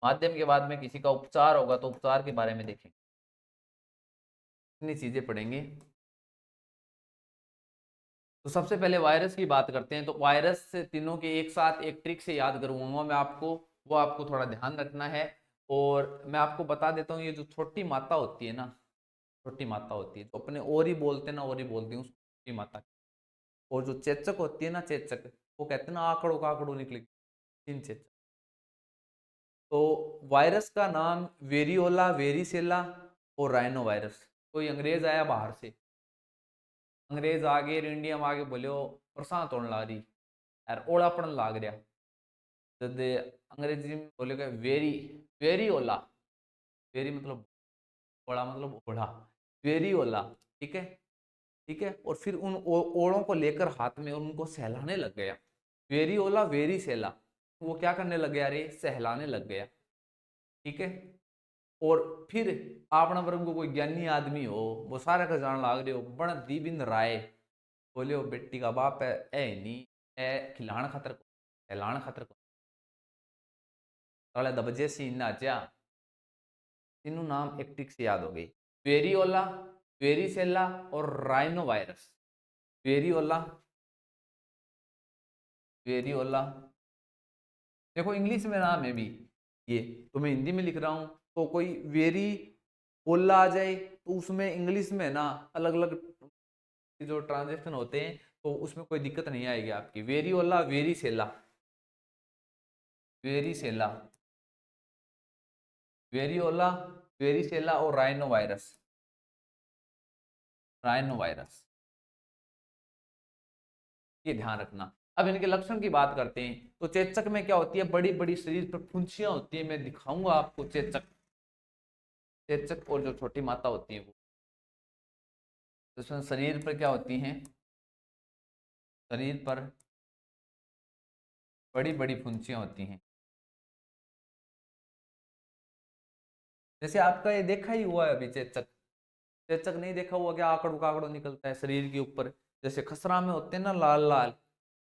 माध्यम के बाद में किसी का उपचार होगा, तो उपचार के बारे में देखेंगे, इतनी चीजें पढ़ेंगे। तो सबसे पहले वायरस की बात करते हैं। तो वायरस से तीनों के एक साथ एक ट्रिक से याद करूंगा मैं आपको, वो आपको थोड़ा ध्यान रखना है। और मैं आपको बता देता हूँ, ये जो छोटी माता होती है ना, छोटी माता होती है, जो अपने ओरी बोलते हैं ना, ओरी बोलते हैं उसको छोटी माता। और जो चेचक होती है ना, चेचक, वो कहते हैं ना आंकड़ों का आंकड़ों निकले, तीन चेचक। तो वायरस का नाम वेरियोला, वेरिसेला और राइनो वायरस। कोई अंग्रेज आया बाहर से, अंग्रेज आ गए, इंडिया में आगे बोलो बरसात होने ला रही यार, ओला पड़न लाग रहा। जब अंग्रेजी में बोलेगा वेरी, वेरी ओला, वेरी मतलब ओला, मतलब ओढ़ा, वेरी ओला, ठीक है, ठीक है। और फिर उन ओड़ों को लेकर हाथ में उनको सहलाने लग गया, वेरी ओला वेरी सेला। वो क्या करने लग गया, अरे सहलाने लग गया, ठीक है। और फिर आपना वर्ग को कोई ज्ञानी आदमी हो, वो सारा का जान लाग रहे हो, बण दीबिंद राय बोले वो बेटी का बाप है, ए नहीं ए खिलाण खातर को, सहलाण खातर को, साले दबजे सी नाचा। तीनों नाम एक टिक से याद हो गई, वेरियोला, वेरिसेला और राइनो वायरस। वेरियोला, वेरियोला, देखो इंग्लिश में नाम है भी ये, तो मैं हिंदी में लिख रहा हूं। तो कोई वेरी ओला आ जाए तो उसमें इंग्लिश में ना अलग अलग जो ट्रांजेक्शन होते हैं, तो उसमें कोई दिक्कत नहीं आएगी आपकी। Variola, varicella, varicella, variola, varicella और राइनो वायरस, राइनो वायरस, ये ध्यान रखना। अब इनके लक्षण की बात करते हैं। तो चेचक में क्या होती है, बड़ी बड़ी शरीर पर फुंसियां होती है, मैं दिखाऊंगा आपको चेचक। चेचक और जो छोटी माता होती है वो, इसमें शरीर पर क्या होती हैं, शरीर पर बड़ी बड़ी फुंसियां होती हैं। जैसे आपका ये देखा ही हुआ है अभी चेचक, चेचक नहीं देखा हुआ, क्या आंकड़ों काकड़ों निकलता है शरीर के ऊपर, जैसे खसरा में होते हैं ना लाल लाल,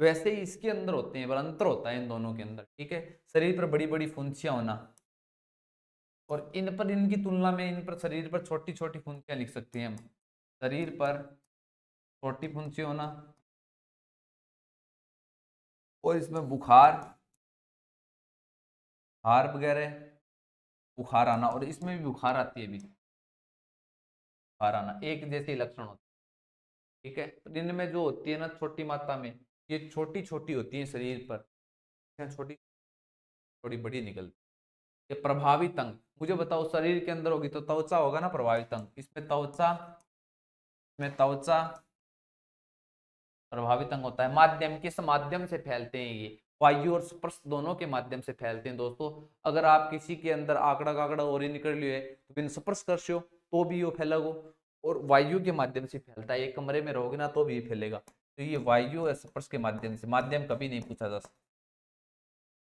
वैसे ही इसके अंदर होते हैं, पर अंतर होता है इन दोनों के अंदर, ठीक है। शरीर पर बड़ी बड़ी फुंसियां होना, और इन पर, इनकी तुलना में इन पर शरीर पर छोटी छोटी फुंसियां लिख सकते हैं हम। शरीर पर छोटी फुंसी होना, और इसमें बुखार, हार वगैरह, बुखार आना, और इसमें भी बुखार आती है भी, बुखार आना एक जैसे ही लक्षण होते हैं, ठीक है। तो इनमें जो होती है ना छोटी मात्रा में, ये छोटी छोटी होती है शरीर पर, छोटी, थोड़ी बड़ी निकलती है। ये प्रभावित अंग, मुझे बताओ शरीर के अंदर होगी तो त्वचा होगा ना प्रभावित अंग, इसमें त्वचा, इसमें त्वचा प्रभावित अंग होता है। माध्यम, किस माध्यम से फैलते हैं ये, वायु और स्पर्श दोनों के माध्यम से फैलते हैं दोस्तों। अगर आप किसी के अंदर आंकड़ा काकड़ा और निकल लियो है तो बिन स्पर्श कर तो भी वो फैलेगा, और वायु के माध्यम से फैलता है, एक कमरे में रहोगे ना तो भी फैलेगा। तो ये वायु और स्पर्श के माध्यम से, माध्यम कभी नहीं पूछा जा सकता,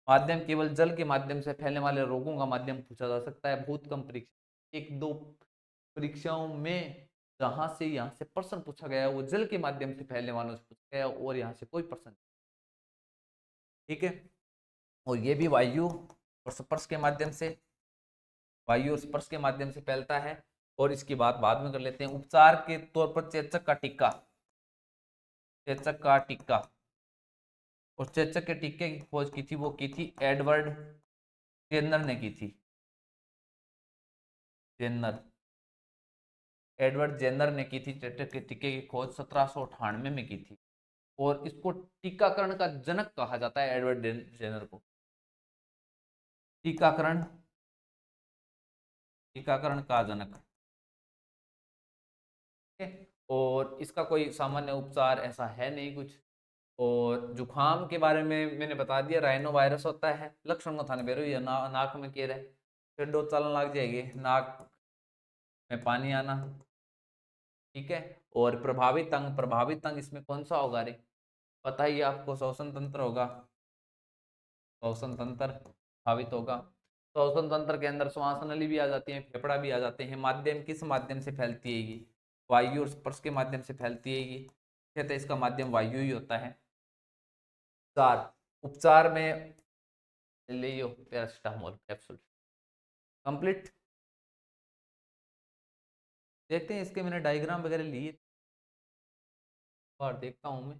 माध्यम केवल जल के माध्यम से फैलने वाले रोगों का माध्यम पूछा जा सकता है। बहुत कम परीक्षा, एक दो परीक्षाओं में जहां से यहाँ से प्रश्न पूछा गया वो जल के माध्यम से फैलने वालों से पूछा गया, और यहाँ से कोई प्रश्न, ठीक है। और ये भी वायु और स्पर्श के माध्यम से, वायु और स्पर्श के माध्यम से फैलता है। और इसकी बात बाद में कर लेते हैं। उपचार के तौर पर चेचक का टीका, चेचक का टीका, और चेचक के टीके की खोज की थी, वो की थी एडवर्ड जेनर ने की थी, जेनर, एडवर्ड जेनर ने की थी। चेचक के टीके की खोज 1798 में की थी, और इसको टीकाकरण का जनक कहा जाता है एडवर्ड जेनर को। टीकाकरण, टीकाकरण का जनक, ठीक है। और इसका कोई सामान्य उपचार ऐसा है नहीं कुछ। और जुखाम के बारे में मैंने बता दिया, राइनो वायरस होता है, लक्षण को थाने बेरो ये नाक में केर है, फिर दो चलन लग जाएगी, नाक में पानी आना, ठीक है। और प्रभावित अंग इसमें कौन सा होगा रे, पता ही है आपको, श्वसन तंत्र होगा, श्वसन तंत्र प्रभावित होगा। श्वसन तंत्र के अंदर श्वास नली भी आ जाती है, फेफड़ा भी आ जाते हैं। माध्यम किस माध्यम से फैलती है ये, वायु और स्पर्श के माध्यम से फैलती है ये, कहते हैं इसका माध्यम वायु ही होता है। उपचार, उपचार में ले लो पैरासिटामोल कैप्सूल, कंप्लीट। देखते हैं इसके, मैंने डायग्राम वगैरह लिए और देखता हूँ मैं,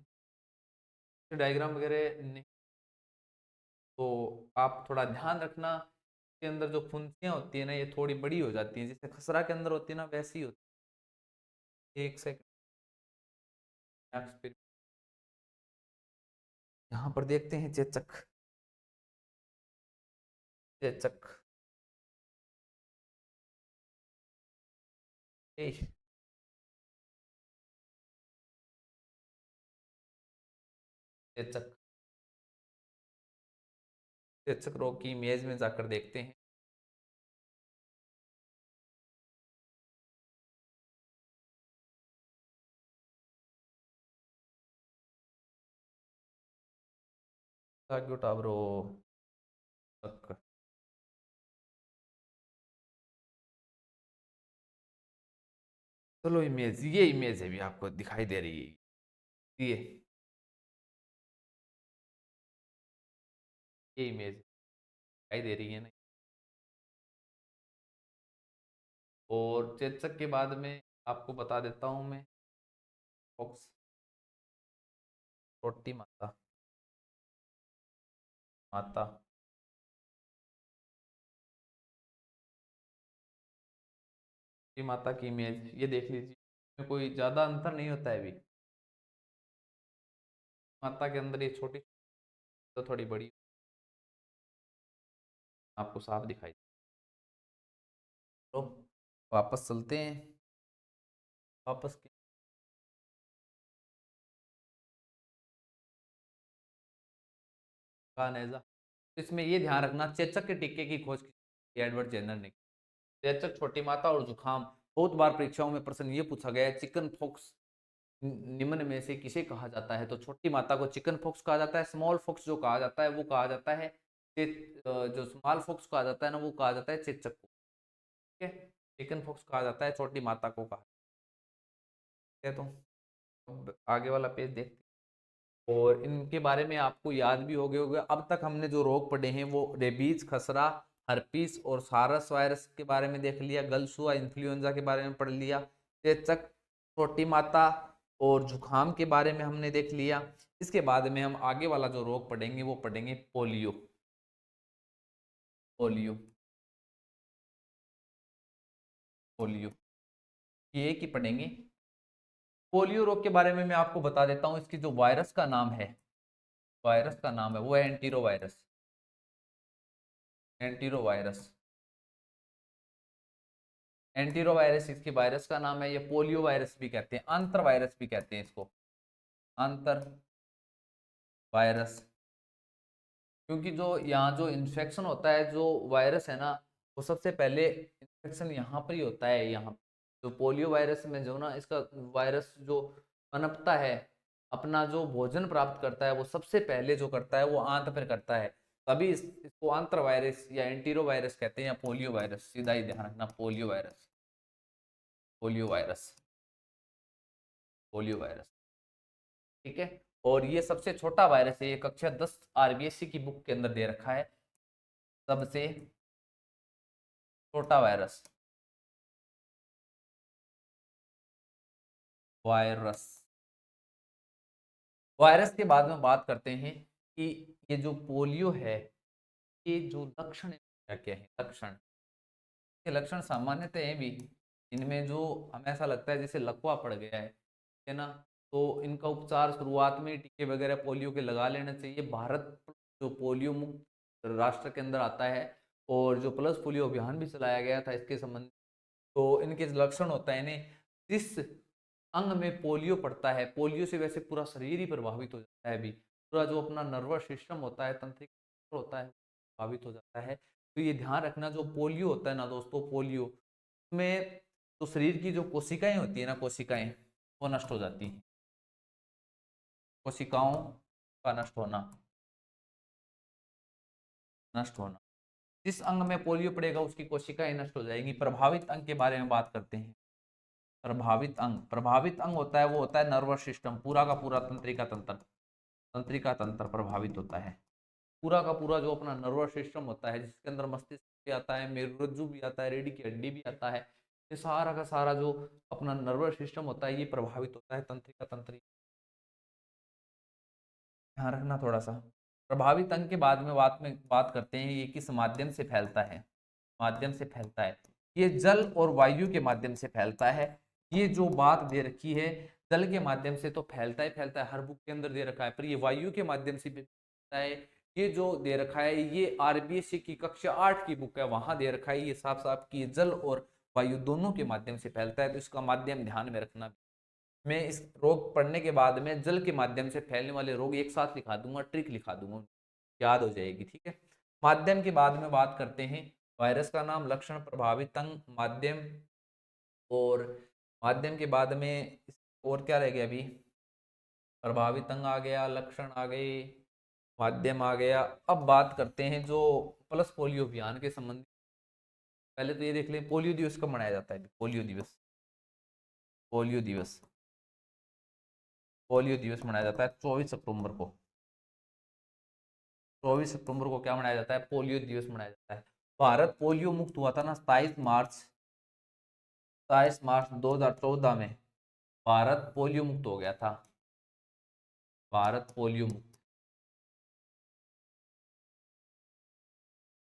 डायग्राम वगैरह नहीं, तो आप थोड़ा ध्यान रखना, के अंदर जो फुंसियाँ होती है ना ये थोड़ी बड़ी हो जाती है, जैसे खसरा के अंदर होती है ना वैसी होती है। एक सेकंड, यहाँ पर देखते हैं चेचक, चेचक, चेचक, चेचक रोग की इमेज में जाकर देखते हैं। टाबरो, चलो इमेज, ये इमेज है भी आपको दिखाई दे रही है, ये इमेज दिखाई दे रही है ना। और चेचक के बाद में आपको बता देता हूँ मैं, फॉक्स, छोटी माता, माता, छोटी माता की इमेज ये देख लीजिए, इसमें कोई ज्यादा अंतर नहीं होता है अभी, माता के अंदर ये छोटी तो थोड़ी बड़ी आपको साफ दिखाई। तो वापस चलते हैं, वापस का नेजा। इसमें ये ध्यान रखना चेचक के टीके की खोज की एडवर्ड जेनर ने की। चेचक, छोटी माता और जुखाम। बहुत बार परीक्षाओं में प्रश्न ये पूछा गया है, चिकन पॉक्स निम्न में से किसे कहा जाता है? तो छोटी माता को चिकन पॉक्स कहा जाता है। स्मॉल पॉक्स जो कहा जाता है वो कहा जाता है जो स्मॉल पॉक्स कहा जाता है ना, वो कहा जाता है चेचक को। ठीक है, चिकन पॉक्स कहा जाता है छोटी माता को कहा है। तो अब आगे वाला पेज देखते हैं। और इनके बारे में आपको याद भी हो गया होगा। अब तक हमने जो रोग पढ़े हैं वो रेबीज, खसरा, हर्पीस और सारस वायरस के बारे में देख लिया। गलसुआ, इन्फ्लुएंजा के बारे में पढ़ लिया। चेचक, छोटी माता और जुखाम के बारे में हमने देख लिया। इसके बाद में हम आगे वाला जो रोग पढ़ेंगे वो पढ़ेंगे पोलियो। पोलियो पोलियो ये की पढ़ेंगे। पोलियो रोग के बारे में मैं आपको बता देता हूँ। इसकी जो वायरस का नाम है, वायरस का नाम है वो है antero virus. Antero virus, antero virus इसकी वायरस का नाम है। ये पोलियो वायरस भी कहते हैं, अंतर वायरस भी कहते हैं इसको, अंतर वायरस। क्योंकि जो यहाँ जो इन्फेक्शन होता है, जो वायरस है ना, वो सबसे पहले इन्फेक्शन यहाँ पर ही होता है। यहाँ जो पोलियो वायरस में जो ना इसका वायरस जो पनपता है, अपना जो भोजन प्राप्त करता है, वो सबसे पहले जो करता है वो आंत पर करता है। तभी इसको आंत्र वायरस या एंटीरो वायरस कहते हैं, या पोलियो वायरस। सीधा ही ध्यान रखना, polio virus, polio virus, polio virus. ठीक है, और ये सबसे छोटा वायरस है। ये कक्षा 10 आरबीएससी की बुक के अंदर दे रखा है, सबसे छोटा वायरस, वायरस। वायरस के बाद में बात करते हैं कि ये जो पोलियो है, ये जो लक्षण क्या क्या है? लक्षण के लक्षण सामान्यतः हैं भी, इनमें जो हमें ऐसा लगता है जैसे लकवा पड़ गया है ना, तो इनका उपचार शुरुआत में टीके वगैरह पोलियो के लगा लेना चाहिए। भारत जो पोलियो मुक्त राष्ट्र के अंदर आता है, और जो प्लस पोलियो अभियान भी चलाया गया था इसके संबंध। तो इनके लक्षण होता है इन्हें, जिस अंग में पोलियो पड़ता है, पोलियो से वैसे पूरा शरीर ही प्रभावित हो जाता है अभी। पूरा जो अपना नर्वस सिस्टम होता है, तंत्रिका तंत्र होता है, प्रभावित हो जाता है। तो ये ध्यान रखना, जो पोलियो होता है ना दोस्तों, पोलियो में तो शरीर की जो कोशिकाएं होती है ना, कोशिकाएं वो नष्ट हो जाती हैं। कोशिकाओं का नष्ट होना, नष्ट होना। जिस अंग में पोलियो पड़ेगा उसकी कोशिकाएं नष्ट हो जाएंगी। प्रभावित अंग के बारे में बात करते हैं। प्रभावित अंग, प्रभावित अंग होता है वो होता है नर्वस सिस्टम, पूरा का पूरा तंत्रिका तंत्र, तंत्रिका तंत्र प्रभावित होता है। पूरा का पूरा जो अपना नर्वस सिस्टम होता है, जिसके अंदर मस्तिष्क भी आता है, मेरुरज्जु भी आता है, रीढ़ की हड्डी भी आता है, ये सारा का सारा जो अपना नर्वस सिस्टम होता है ये प्रभावित होता है, तंत्रिका तंत्र। ध्यान रखना थोड़ा सा। प्रभावित अंग के बाद में बात करते हैं ये किस माध्यम से फैलता है। माध्यम से फैलता है, ये जल और वायु के माध्यम से फैलता है। ये जो बात दे रखी है, जल के माध्यम से तो फैलता ही फैलता है, हर बुक के अंदर दे रखा है, पर ये वायु के माध्यम से भी फैलता है। ये जो दे रखा है ये आरबीएससी की कक्षा 8 की बुक है, वहां दे रखा है ये साफ साफ कि जल और वायु दोनों के माध्यम से फैलता है। तो इसका माध्यम ध्यान में रखना। मैं इस रोग पढ़ने के बाद में जल के माध्यम से फैलने वाले रोग एक साथ लिखा दूंगा, ट्रिक लिखा दूंगा, याद हो जाएगी। ठीक है, माध्यम के बाद में बात करते हैं वायरस का नाम, लक्षण, प्रभावित अंग, माध्यम। और माध्यम के बाद में और क्या रह गया अभी? प्रभावित अंग आ गया, लक्षण आ गए, माध्यम आ गया। अब बात करते हैं जो प्लस पोलियो अभियान के संबंधित। पहले तो ये देख लें पोलियो दिवस कब मनाया जाता है। पोलियो दिवस, पोलियो दिवस, पोलियो दिवस मनाया जाता है 24 अक्टूबर को। 24 अक्टूबर को क्या मनाया जाता है? पोलियो दिवस मनाया जाता है। भारत पोलियो मुक्त हुआ था ना 27 मार्च, 27 मार्च 2014 में भारत पोलियो मुक्त हो गया था। भारत पोलियो मुक्त,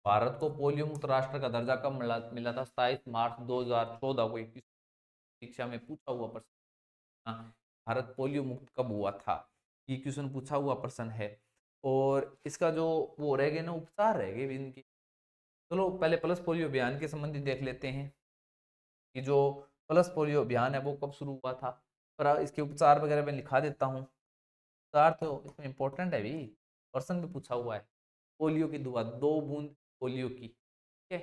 भारत को पोलियो मुक्त राष्ट्र का दर्जा कब मिला था? 27 मार्च 2014 को। इस परीक्षा में पूछा हुआ प्रश्न, भारत पोलियो मुक्त कब हुआ था, ये क्वेश्चन पूछा हुआ प्रश्न है। और इसका जो वो रह गए ना, उपचार रह गए इनके। चलो पहले प्लस पोलियो अभियान के संबंधित देख लेते हैं कि जो प्लस पोलियो अभियान है वो कब शुरू हुआ था। पर इसके उपचार वगैरह मैं लिखा देता हूँ। उपचार तो इसमें इंपॉर्टेंट है भी, क्वेश्चन भी पूछा हुआ है। पोलियो की दुआ, 2 बूंद पोलियो की। ठीक है,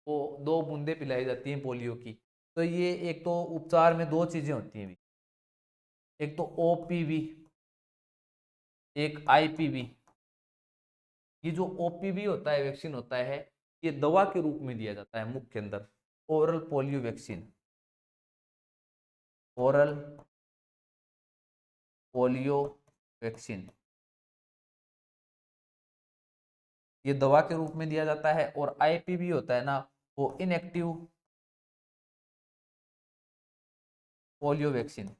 वो 2 बूंदे पिलाई जाती हैं पोलियो की। तो ये एक तो उपचार में 2 चीजें होती हैं, एक तो ओपीवी, एक आईपीवी। ये जो ओपीवी होता है, वैक्सीन होता है, ये दवा के रूप में दिया जाता है मुख के अंदर, oral polio vaccine, oral polio vaccine, ये दवा के रूप में दिया जाता है। और आईपीवी होता है ना, वो inactive polio vaccine,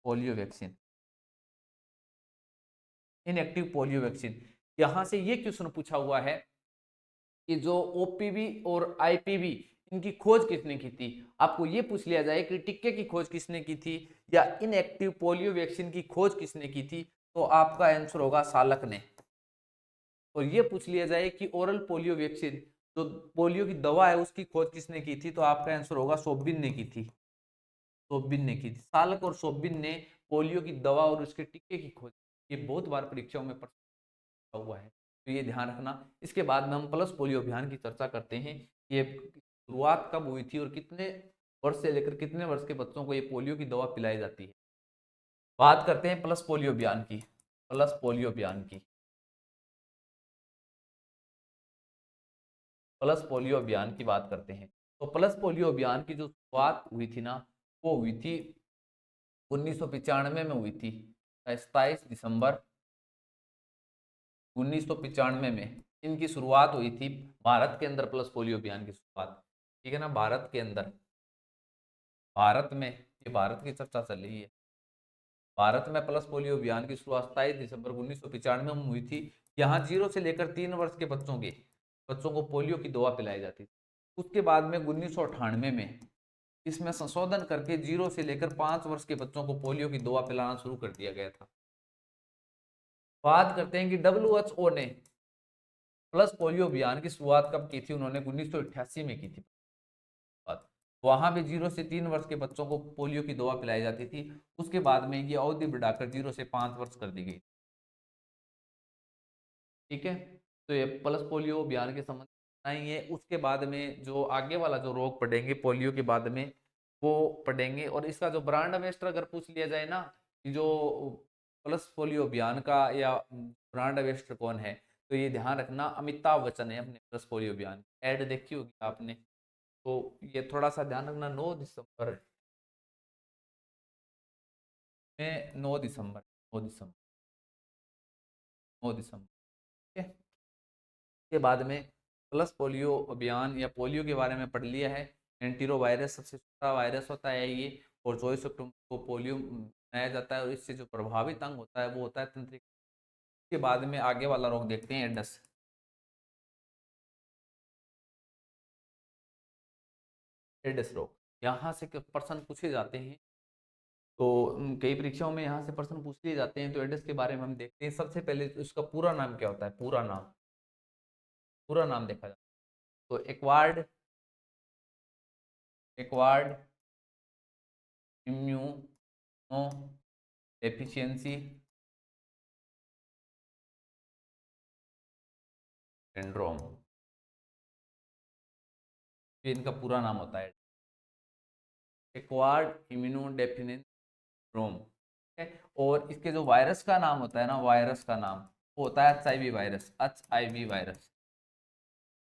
polio vaccine, inactive polio vaccine. यहां से ये क्वेश्चन पूछा हुआ है कि जो ओपीवी और आईपीवी, इनकी खोज किसने की थी। आपको ये पूछ लिया जाए कि टिक्के की खोज किसने की थी या इनएक्टिव पोलियो वैक्सीन की खोज किसने की थी, तो आपका आंसर होगा सालक ने। और ये पूछ लिया जाए कि ओरल पोलियो वैक्सीन, जो पोलियो की दवा है, उसकी खोज किसने की थी, तो आपका आंसर होगा सोबिन ने की थी। सोबिन ने की थी। सालक और सोबिन ने पोलियो की दवा और उसके टीके की खोज, ये बहुत बार परीक्षाओं में हुआ है, तो ये ध्यान रखना। इसके बाद में हम पल्स पोलियो अभियान की चर्चा करते हैं। ये शुरुआत कब हुई थी और कितने वर्ष से लेकर कितने वर्ष के बच्चों को ये पोलियो की दवा पिलाई जाती है। बात करते हैं पल्स पोलियो अभियान की। पल्स पोलियो अभियान की, पल्स पोलियो अभियान की बात करते हैं। तो पल्स पोलियो अभियान की जो शुरुआत हुई थी ना, वो हुई थी 1995 में हुई थी। 27 दिसंबर 1995 में इनकी शुरुआत हुई थी भारत के अंदर। प्लस पोलियो अभियान की शुरुआत, ठीक है ना, भारत के अंदर, भारत में, ये भारत की चर्चा चल रही है। भारत में प्लस पोलियो अभियान की शुरुआत 27 दिसंबर 1995 में हुई थी। यहाँ 0 से लेकर 3 वर्ष के बच्चों को पोलियो की दवा पिलाई जाती थी। उसके बाद में 1998 में इसमें संशोधन करके 0 से लेकर 5 वर्ष के बच्चों को पोलियो की दवा पिलाना शुरू कर दिया गया था। बात करते हैं कि WHO ने प्लस पोलियो अभियान की शुरुआत कब की थी। उन्होंने 1988 में की थी। वहां भी 0 से 3 वर्ष के बच्चों को पोलियो की दवा पिलाई जाती थी। उसके बाद में ये अवधि बढ़ाकर 0 से 5 वर्ष कर दी गई। ठीक है, तो ये प्लस पोलियो अभियान के संबंध नहीं है। उसके बाद में जो आगे वाला जो रोग पढ़ेंगे पोलियो के बाद में, वो पढ़ेंगे। और इसका जो ब्रांड एम्बेसडर अगर पूछ लिया जाए ना, कि जो प्लस पोलियो अभियान का या ब्रांड एम्बेसडर कौन है, तो ये ध्यान रखना अमिताभ बच्चन है। अपने प्लस पोलियो अभियान एड देखी होगी आपने, तो ये थोड़ा सा ध्यान रखना। 9 दिसंबर में, 9 दिसंबर, 9 दिसंबर, 9 दिसंबर, ठीक है। के बाद में प्लस पोलियो अभियान या पोलियो के बारे में पढ़ लिया है। एंटीरो वायरस सबसे छोटा वायरस होता है ये, और 24 अक्टूबर को पोलियो मनाया जाता है। और इससे जो प्रभावित अंग होता है वो होता है तंत्रिका। के बाद में आगे वाला रोग देखते हैं, एडस। एडस रोग, यहाँ से प्रश्न पूछे जाते हैं। तो कई परीक्षाओं में यहाँ से प्रश्न पूछ लिए जाते हैं। तो एडस के बारे में हम देखते हैं। सबसे पहले तो इसका पूरा नाम क्या होता है, पूरा नाम, पूरा नाम देखा जाता है। तो acquired, acquired immuno deficiency syndrome, ये इनका पूरा नाम होता है, एक्वायर्ड इम्यूनो डेफिशिएंसी सिंड्रोम। ठीक है, और इसके जो वायरस का नाम होता है ना, वायरस का नाम वो होता है HIV virus, HIV virus.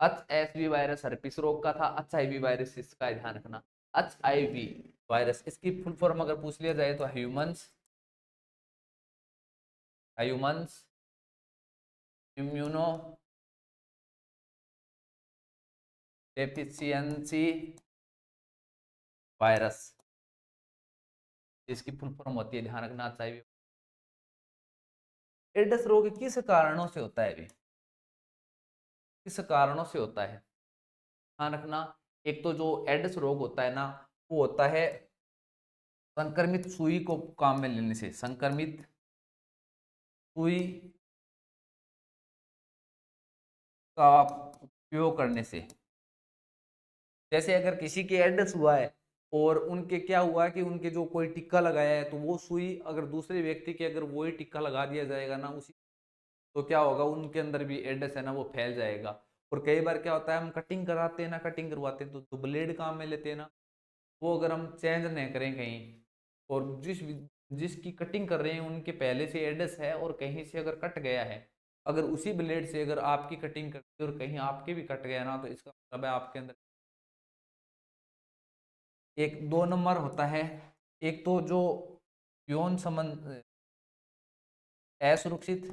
HSV virus herpes रोग का था, HIV वायरस इसका ध्यान रखना। HIV वायरस, इसकी फुल फॉर्म अगर पूछ लिया जाए तो humans, humans immuno deficiency virus, इसकी फुल फॉर्म होती है, ध्यान रखना। HIV एड्स रोग किस कारणों से होता है, किस कारणों से होता है, ध्यान रखना। एक तो जो एड्स रोग होता है ना, वो होता है संक्रमित सुई को काम में लेने से, संक्रमित सुई का उपयोग करने से। जैसे अगर किसी के एड्स हुआ है और उनके क्या हुआ है कि उनके जो कोई टिक्का लगाया है, तो वो सुई अगर दूसरे व्यक्ति के अगर वही टिक्का लगा दिया जाएगा ना उसी, तो क्या होगा, उनके अंदर भी एड्स है ना वो फैल जाएगा। और कई बार क्या होता है, हम कटिंग कराते हैं ना, कटिंग करवाते हैं तो जो ब्लेड काम में लेते हैं ना, वो अगर हम चेंज नहीं करें कहीं, और जिसकी कटिंग कर रहे हैं उनके पहले से एडस है और कहीं से अगर कट गया है, अगर उसी ब्लेड से अगर आपकी कटिंग करते और कहीं आपके भी कट गया ना, तो इसका मतलब है आपके अंदर एक 2 नंबर होता है। एक तो जो यौन संबंध असुरक्षित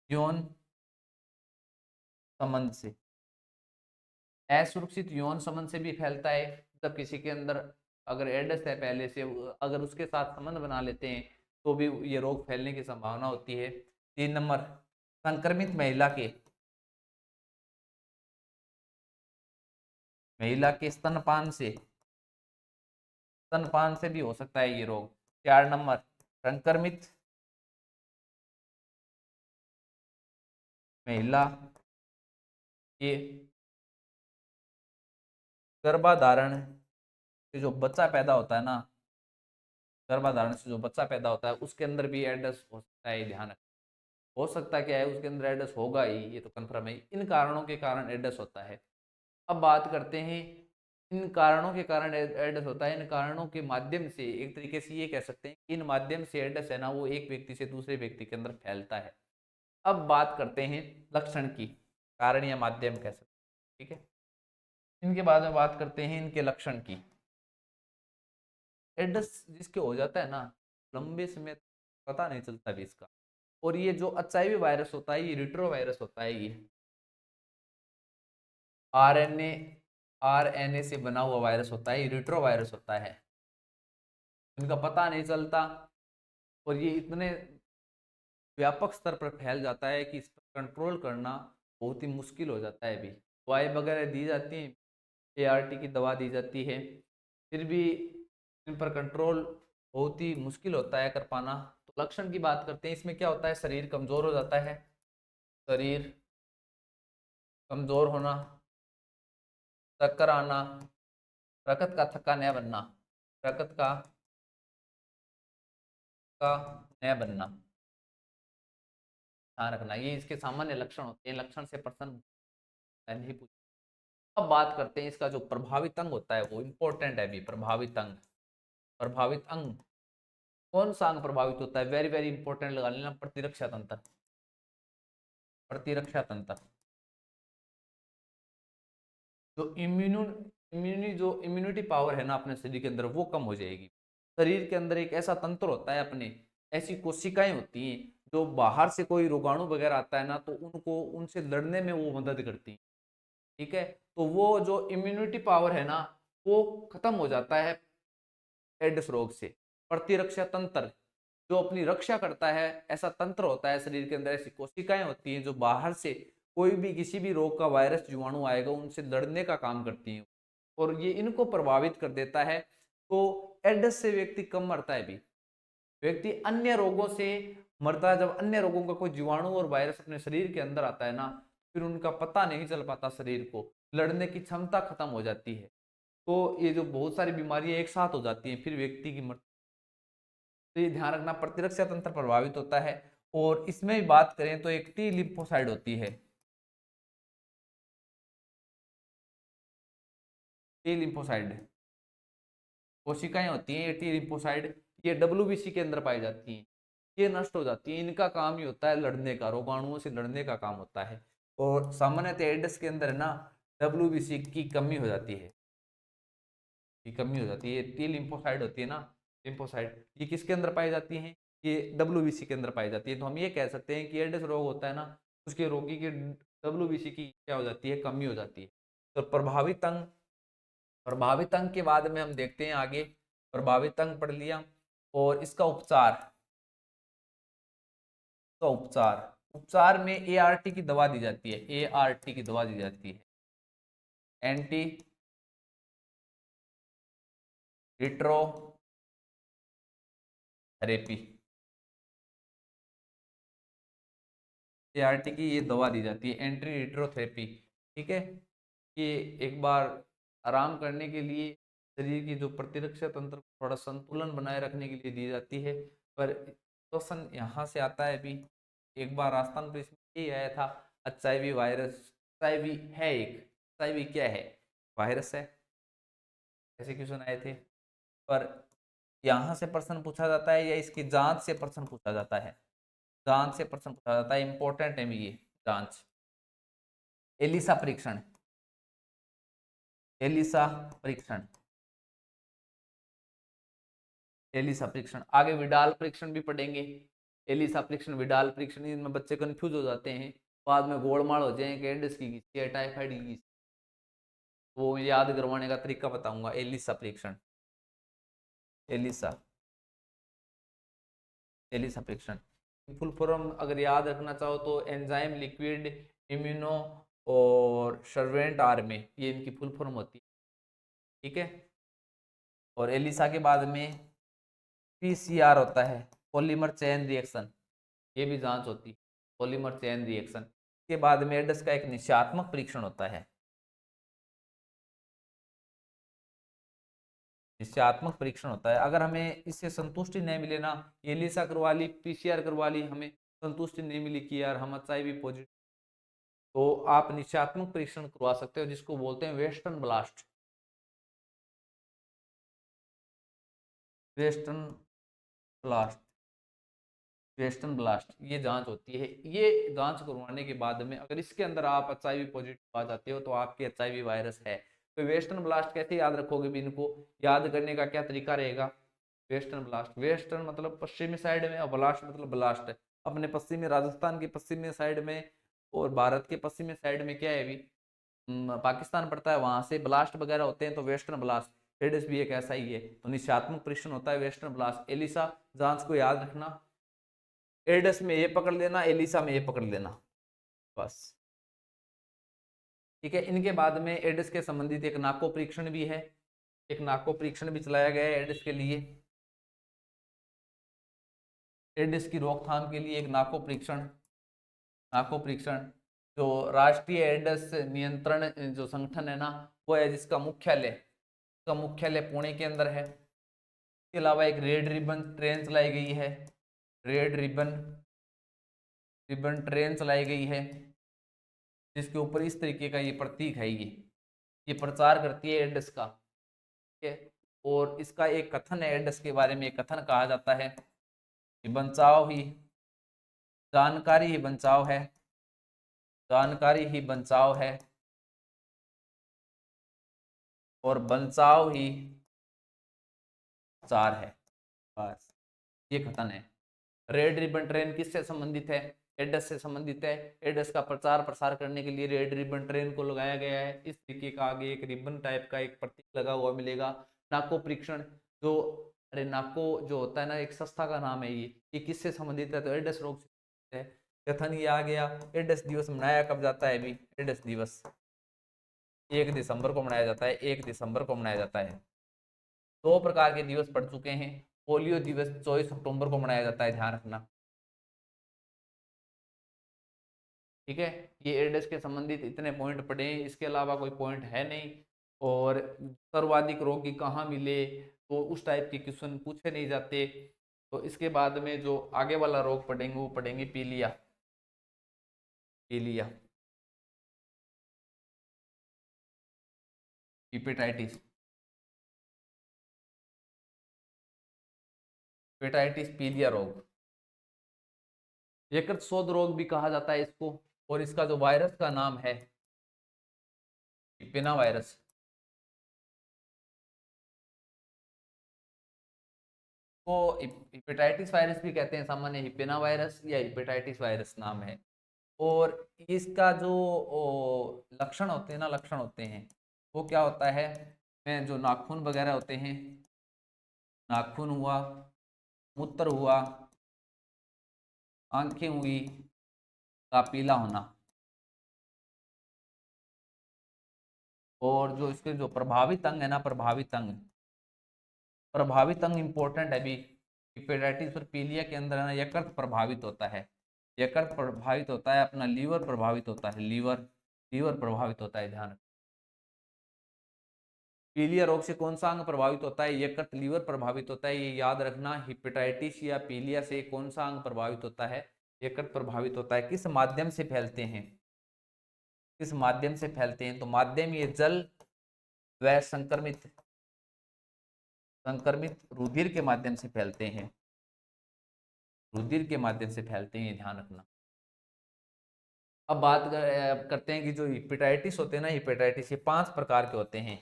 यौन संबंध से, असुरक्षित यौन संबंध से भी फैलता है। जब किसी के अंदर अगर एड्स है पहले से, अगर उसके साथ संबंध बना लेते हैं तो भी ये रोग फैलने की संभावना होती है। 3 नंबर, संक्रमित महिला के स्तनपान से भी हो सकता है ये रोग। 4 नंबर, संक्रमित महिला के गर्भाधारण से जो बच्चा पैदा होता है ना, गर्भाधारण से जो बच्चा पैदा होता है उसके अंदर भी एड्स हो सकता है, ध्यान रखना। हो सकता क्या है, उसके अंदर एड्स होगा ही, ये तो कंफर्म है। इन कारणों के कारण एड्स होता है। अब बात करते हैं इन कारणों के कारण एड्स होता है, इन कारणों के माध्यम से एक तरीके से ये कह सकते हैं इन माध्यम से एड्स है ना, वो एक व्यक्ति से दूसरे व्यक्ति के अंदर फैलता है। अब बात करते हैं लक्षण की, कारण या माध्यम कह सकते हैं, ठीक है। इनके बाद में बात करते हैं इनके लक्षण की। एड्स जिसके हो जाता है ना, लंबे समय तक पता नहीं चलता भी इसका। और ये जो एचआईवी वायरस होता है, ये रिट्रो वायरस होता है, ये आरएनए आरएनए से बना हुआ वायरस होता है, ये रिट्रो वायरस होता है। इनका पता नहीं चलता और ये इतने व्यापक स्तर पर फैल जाता है कि इस पर कंट्रोल करना बहुत ही मुश्किल हो जाता है। अभी दवाई वगैरह दी जाती है, एआरटी की दवा दी जाती है, फिर भी इन पर कंट्रोल बहुत ही मुश्किल होता है कर पाना। तो लक्षण की बात करते हैं, इसमें क्या होता है, शरीर कमजोर हो जाता है, शरीर कमजोर होना, चक्कर आना, रक्त का थक्का न बनना, रक्त का न बनना, ध्यान रखना। ये इसके सामान्य लक्षण होते हैं, लक्षण से पर्सन नहीं पूछ। अब बात करते हैं इसका जो प्रभावित अंग होता है, वो इंपॉर्टेंट है भी। प्रभावित अंग, प्रभावित अंग कौन सा अंग प्रभावित होता है, वेरी वेरी इंपॉर्टेंट लगा लेना, प्रतिरक्षा तंत्र। प्रतिरक्षा तंत्र, जो इम्यूनिटी पावर है ना अपने शरीर के अंदर, वो कम हो जाएगी। शरीर के अंदर एक ऐसा तंत्र होता है अपने, ऐसी कोशिकाएं होती हैं जो बाहर से कोई रोगाणु वगैरह आता है ना, तो उनको उनसे लड़ने में वो मदद करती हैं, ठीक है। तो वो जो इम्यूनिटी पावर है ना, वो खत्म हो जाता है एड्स रोग से। प्रतिरक्षा तंत्र जो अपनी रक्षा करता है, ऐसा तंत्र होता है शरीर के अंदर, ऐसी कोशिकाएं होती हैं जो बाहर से कोई भी किसी भी रोग का वायरस जीवाणु आएगा उनसे लड़ने का काम करती हैं, और ये इनको प्रभावित कर देता है। तो एड्स से व्यक्ति कम मरता है भी, व्यक्ति अन्य रोगों से मरता है। जब अन्य रोगों का कोई जीवाणु और वायरस अपने शरीर के अंदर आता है ना, फिर उनका पता नहीं चल पाता, शरीर को लड़ने की क्षमता खत्म हो जाती है। तो ये जो बहुत सारी बीमारियां एक साथ हो जाती हैं, फिर व्यक्ति की मृत्यु। तो ये ध्यान रखना, प्रतिरक्षा तंत्र प्रभावित होता है। और इसमें भी बात करें तो एक टी लिम्फोसाइड होती है, टी लिम्फोसाइड कोशिकाएं होती हैं, ये टी लिम्फोसाइड, ये डब्ल्यूबीसी के अंदर पाई जाती हैं। ये नष्ट हो जाती है, इनका काम ही होता है लड़ने का, रोगाणुओं से लड़ने का काम होता है। और सामान्यतः एड्स के अंदर ना डब्ल्यूबीसी की कमी हो जाती है, की कमी हो जाती है। ये टी लिम्फोसाइड होती है ना, लिम्फोसाइड, ये किसके अंदर पाई जाती है, ये डब्ल्यूबीसी के अंदर पाई जाती है। तो हम ये कह सकते हैं कि एड्स रोग होता है ना, उसके रोगी के डब्ल्यूबीसी की क्या हो जाती है, कमी हो जाती है। तो प्रभावित अंग, प्रभावित अंग के बाद में हम देखते हैं आगे, प्रभावित अंग पढ़ लिया। और इसका उपचार, तो उपचार, उपचार में एआरटी की दवा दी जाती है, एआरटी की दवा दी जाती है, एंटी रिट्रो थेरेपी। एआरटी की ये दवा दी जाती है, एंटी रिट्रो थेरेपी, ठीक है। ये एक बार आराम करने के लिए, शरीर की जो प्रतिरक्षा तंत्र को थोड़ा संतुलन बनाए रखने के लिए दी जाती है। पर क्वेश्चन यहाँ से आता है भी, एक बार राजस्थान पुलिस में यही आया था, HIV वायरस, HIV है एक, HIV क्या है, वायरस है, ऐसे क्वेश्चन आए थे। पर यहाँ से प्रश्न पूछा जाता है या इसकी जांच से प्रश्न पूछा जाता है, जांच से प्रश्न पूछा जाता है, इंपॉर्टेंट है ये जांच। एलिसा परीक्षण, एलिसा परीक्षण, एलिसा परीक्षण, आगे विडाल परीक्षण भी पढ़ेंगे। एलिसा परीक्षण, विडाल परीक्षण, इनमें बच्चे कंफ्यूज हो जाते हैं, बाद में गोलमाल हो जाएंगे, एडिस की घिसती है, टाइफाइड की घिसती, वो याद करवाने का तरीका बताऊंगा। एलिसा परीक्षण, एलिसा, एलिसा परीक्षण फुल फॉर्म अगर याद रखना चाहो तो एंजाइम लिक्विड इम्यूनो और सर्वेंट आर्मे, ये इनकी फुल फॉर्म होती है, ठीक है। और एलिसा के बाद में PCR होता है, पॉलीमर चेन रिएक्शन, ये भी जांच होती है, पॉलीमर चेन रिएक्शन। के बाद में एडस का एक निश्चयात्मक परीक्षण होता है, निश्चयात्मक परीक्षण होता है। अगर हमें इससे संतुष्टि नहीं मिले ना, एलिसा करवा ली, PCR करवा ली, हमें संतुष्टि नहीं मिली कि यार हम HIV पॉजिटिव, तो आप निश्चयात्मक परीक्षण करवा सकते हो, जिसको बोलते हैं western blast, western blast, western blast, ये जांच होती है। ये जांच करवाने के बाद में अगर इसके अंदर आप HIV पॉजिटिव आ जाते हो तो आपके HIV वायरस है। तो वेस्टर्न ब्लास्ट कैसे याद रखोगे भी, इनको याद करने का क्या तरीका रहेगा। वेस्टर्न ब्लास्ट, वेस्टर्न मतलब पश्चिमी साइड में, और ब्लास्ट मतलब ब्लास्ट, अपने पश्चिमी राजस्थान के पश्चिमी साइड में और भारत के पश्चिमी साइड में क्या है अभी, पाकिस्तान पड़ता है, वहां से ब्लास्ट वगैरह होते हैं, तो वेस्टर्न ब्लास्ट। एडिस भी एक ऐसा ही है, तो निश्चयात्मक परीक्षण होता है वेस्टर्न ब्लास्ट। एलिसा जांच को याद रखना, एडस में ये पकड़ लेना, एलिसा में ये पकड़ लेना, बस, ठीक है। इनके बाद में एडस के संबंधित एक नाको परीक्षण भी है, एक नाको परीक्षण भी चलाया गया है एडस के लिए, एडस की रोकथाम के लिए एक नाको परीक्षण, नाको परीक्षण। जो राष्ट्रीय एडस नियंत्रण जो संगठन है ना, वो है जिसका मुख्यालय, उसका मुख्यालय पुणे के अंदर है। इसके अलावा एक रेड रिबन ट्रेन चलाई गई है, रेड रिबन, रिबन ट्रेन चलाई गई है, जिसके ऊपर इस तरीके का ये प्रतीक है, ये प्रचार करती है एडस का, ठीक है। और इसका एक कथन है, एडस के बारे में एक कथन कहा जाता है कि बचाव ही, जानकारी ही बचाव है, जानकारी ही बचाव है, और बचाव ही प्रचार है, बस, ये कथन है। रेड रिबन ट्रेन किससे संबंधित है, एडस से संबंधित है। एडस का प्रचार प्रसार करने के लिए रेड रिबन ट्रेन को लगाया गया है। इस तरीके का आगे एक रिबन टाइप का एक प्रतीक लगा हुआ मिलेगा। नाको परीक्षण, जो अरे नाको जो होता है ना, एक संस्था का नाम है, ये किससे संबंधित है, तो एडस रोग से है। कथन ये आ गया। एडस दिवस मनाया कब जाता है अभी, एडस दिवस 1 दिसंबर को मनाया जाता है, 1 दिसंबर को मनाया जाता है। 2 प्रकार के दिवस पड़ चुके हैं, पोलियो दिवस 24 अक्टूबर को मनाया जाता है, ध्यान रखना, ठीक है। ये एड्स के संबंधित इतने पॉइंट पढ़े, इसके अलावा कोई पॉइंट है नहीं। और सर्वाधिक रोगी कहाँ मिले, तो उस टाइप के क्वेश्चन पूछे नहीं जाते। तो इसके बाद में जो आगे वाला रोग पढ़ेंगे वो पढ़ेंगे पीलिया, पीलिया, हिपेटाइटिस, हेपेटाइटिस पीलिया रोग, यकृत शोथ रोग भी कहा जाता है इसको। और इसका जो वायरस का नाम है हिपेना वायरस, को हिपेटाइटिस वायरस भी कहते हैं, सामान्य हिपेना वायरस या हिपेटाइटिस वायरस नाम है। और इसका जो लक्षण होते हैं ना, लक्षण होते हैं, वो क्या होता है, में जो नाखून वगैरह होते हैं, नाखून हुआ, मूत्र हुआ, आंखें हुई का पीला होना, और जो इसके जो प्रभावित अंग है ना, प्रभावित अंग, प्रभावित अंग इंपॉर्टेंट है अभी। हिपेटाइटिस और पीलिया के अंदर है ना, यकृत प्रभावित होता है, यकृत प्रभावित होता है, अपना लीवर प्रभावित होता है, लीवर, लीवर प्रभावित होता है, ध्यान। पीलिया रोग से कौन सा अंग प्रभावित होता है, यकृत, लीवर प्रभावित होता है, ये याद रखना। हिपेटाइटिस या पीलिया से कौन सा अंग प्रभावित होता है, यकृत प्रभावित होता है। किस माध्यम से फैलते हैं? किस माध्यम से फैलते हैं? तो माध्यम ये जल व संक्रमित संक्रमित रुधिर के माध्यम से फैलते हैं। रुधिर के माध्यम से फैलते हैं, ये ध्यान रखना। अब बात करते हैं कि जो हिपेटाइटिस होते हैं ना, हिपेटाइटिस ये 5 प्रकार के होते हैं।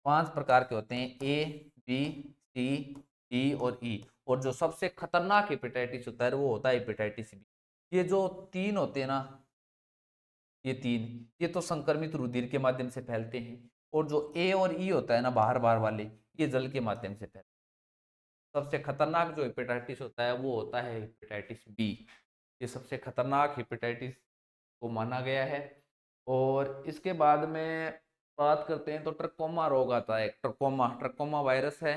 5 प्रकार के होते हैं, ए, बी, सी, डी और ई। और जो सबसे खतरनाक हिपेटाइटिस होता है वो होता है हिपेटाइटिस बी। ये जो 3 होते हैं ना, ये 3, ये तो संक्रमित रुधिर के माध्यम से फैलते हैं। और जो ए और ई होता है ना, बाहर बाहर वाले, ये जल के माध्यम से फैलते हैं। सबसे खतरनाक जो हेपेटाइटिस होता है वो होता है हेपेटाइटिस बी। ये सबसे खतरनाक हेपेटाइटिस को माना गया है। और इसके बाद में बात करते हैं तो ट्रकोमा रोग आता है। ट्रकोमा ट्रकोमा वायरस है,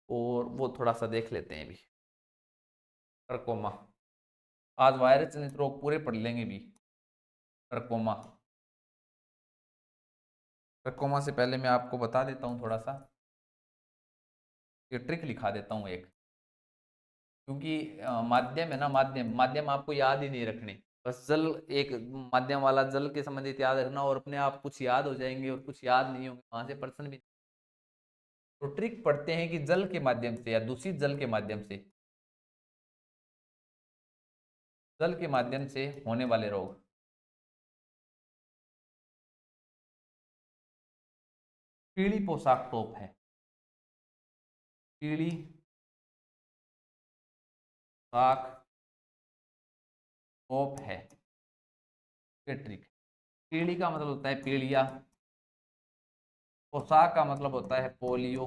और वो थोड़ा सा देख लेते हैं अभी। ट्रकोमा, आज वायरस जनित रोग पूरे पढ़ लेंगे भी। ट्रकोमा, ट्रकोमा से पहले मैं आपको बता देता हूँ थोड़ा सा, ये ट्रिक लिखा देता हूँ एक, क्योंकि माध्यम है ना, माध्यम माध्यम आपको याद ही नहीं रखने। बस जल, एक माध्यम वाला जल के संबंधित याद रखना, और अपने आप कुछ याद हो जाएंगे और कुछ याद नहीं होंगे, वहां से प्रश्न भी। तो ट्रिक पढ़ते हैं कि जल के माध्यम से या दूषित जल के माध्यम से, जल के माध्यम से होने वाले रोग। पीली पोशाक टोप है। पीली पोशाक टोप है, ये ट्रिक। पीली का मतलब होता है पीलिया, पोशाक का मतलब होता है पोलियो,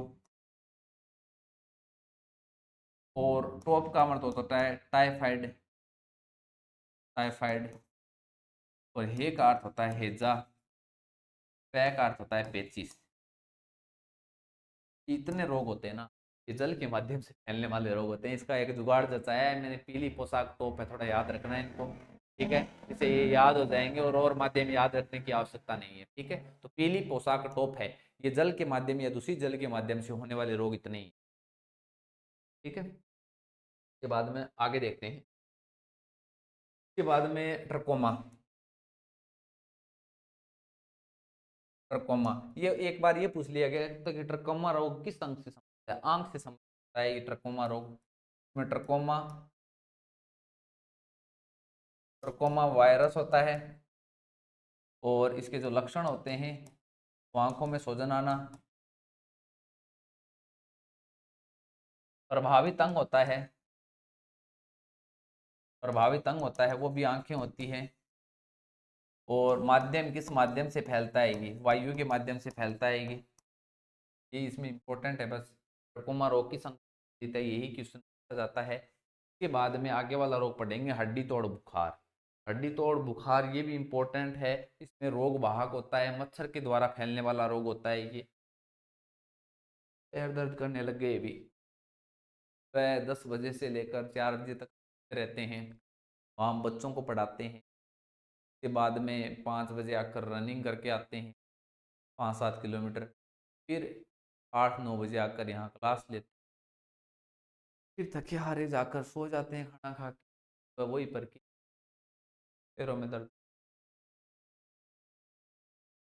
और टोप का मतलब होता है टाइफाइड, टाइफाइड। और हे का अर्थ होता है हेजा, पै का अर्थ होता है पेचिस। इतने रोग होते हैं ना, ये जल के माध्यम से फैलने वाले रोग होते हैं। इसका एक जुगाड़ जचाया है मैंने, पीली पोशाक टोप है, थोड़ा याद रखना है इनको, ठीक है। इसे ये याद हो जाएंगे, और माध्यम याद रखने की आवश्यकता नहीं है, ठीक है। तो पीली पोशाक टोप है, ये जल के माध्यम या दूषित जल के माध्यम से होने वाले रोग इतने ही, ठीक है। के बाद में आगे देखते हैं। के बाद में ट्रकोमा। ट्रकोमा, ये एक बार ये पूछ लिया गया तो कि ट्रकोमा रोग किस अंग से संबंधित है? आंख से संबंधित है ये ट्रकोमा रोग। में ट्रकोमा, ट्रकोमा वायरस होता है, और इसके जो लक्षण होते हैं, वो आंखों में सोजन आना, प्रभावित अंग होता है, प्रभावित अंग होता है वो भी आंखें होती हैं। और माध्यम, किस माध्यम से फैलता है? ये वायु के माध्यम से फैलता है ये इसमें इंपॉर्टेंट है। बस ट्रकोमा रोग की संबंधित है, यही क्वेश्चन पूछा जाता है। इसके बाद में आगे वाला रोग पढ़ेंगे, हड्डी तोड़ बुखार। हड्डी तोड़ बुखार ये भी इंपॉर्टेंट है, इसमें रोग वाहक होता है, मच्छर के द्वारा फैलने वाला रोग होता है ये। पैर दर्द करने लग गए भी, वह 10 बजे से लेकर 4 बजे तक रहते हैं, वहाँ हम बच्चों को पढ़ाते हैं। के बाद में 5 बजे आकर रनिंग करके आते हैं, 5-7 किलोमीटर। फिर 8-9 बजे आकर यहाँ क्लास लेते हैं। फिर थके हारे जाकर सो जाते हैं खाना खा के, तो वही पर की पैरों में दर्द।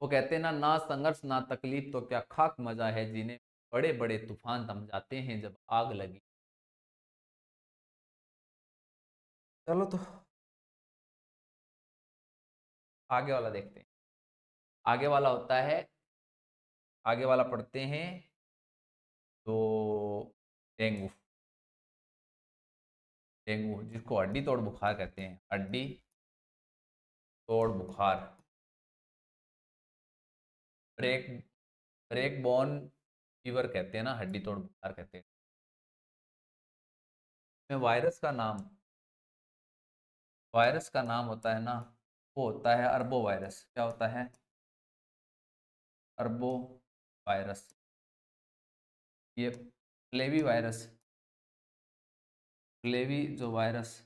वो कहते हैं ना, ना संघर्ष ना तकलीफ तो क्या खाक मजा है, जिन्हें बड़े बड़े तूफान थम जाते हैं जब आग लगी। चलो तो आगे वाला देखते हैं। आगे वाला होता है, आगे वाला पढ़ते हैं तो डेंगू। डेंगू जिसको हड्डी तोड़ बुखार कहते हैं, हड्डी तोड़ बुखार। ब्रेक ब्रेक बोन फीवर कहते हैं ना, हड्डी तोड़ बुखार कहते हैं। में वायरस का नाम, वायरस का नाम होता है ना, वो होता है अरबो वायरस। क्या होता है? अरबो वायरस। ये फ्लेवी वायरस, फ्लेवी जो वायरस,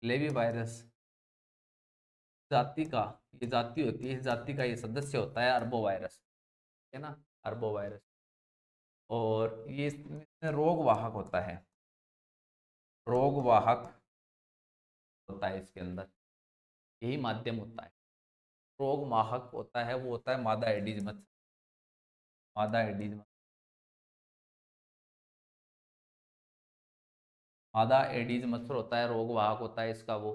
फ्लेवी वायरस जाति का, ये जाति होती है, इस जाति का ये सदस्य होता है अरबो वायरस, है ना, अरबो वायरस। और ये इसमें रोग वाहक होता है, रोगवाहक होता है इसके अंदर, यही माध्यम होता है। रोगवाहक होता है वो होता है मादा एडीज मच्छर, मादा एडीज मच्छर, मादा एडीज मच्छर होता है, रोगवाहक होता है इसका वो,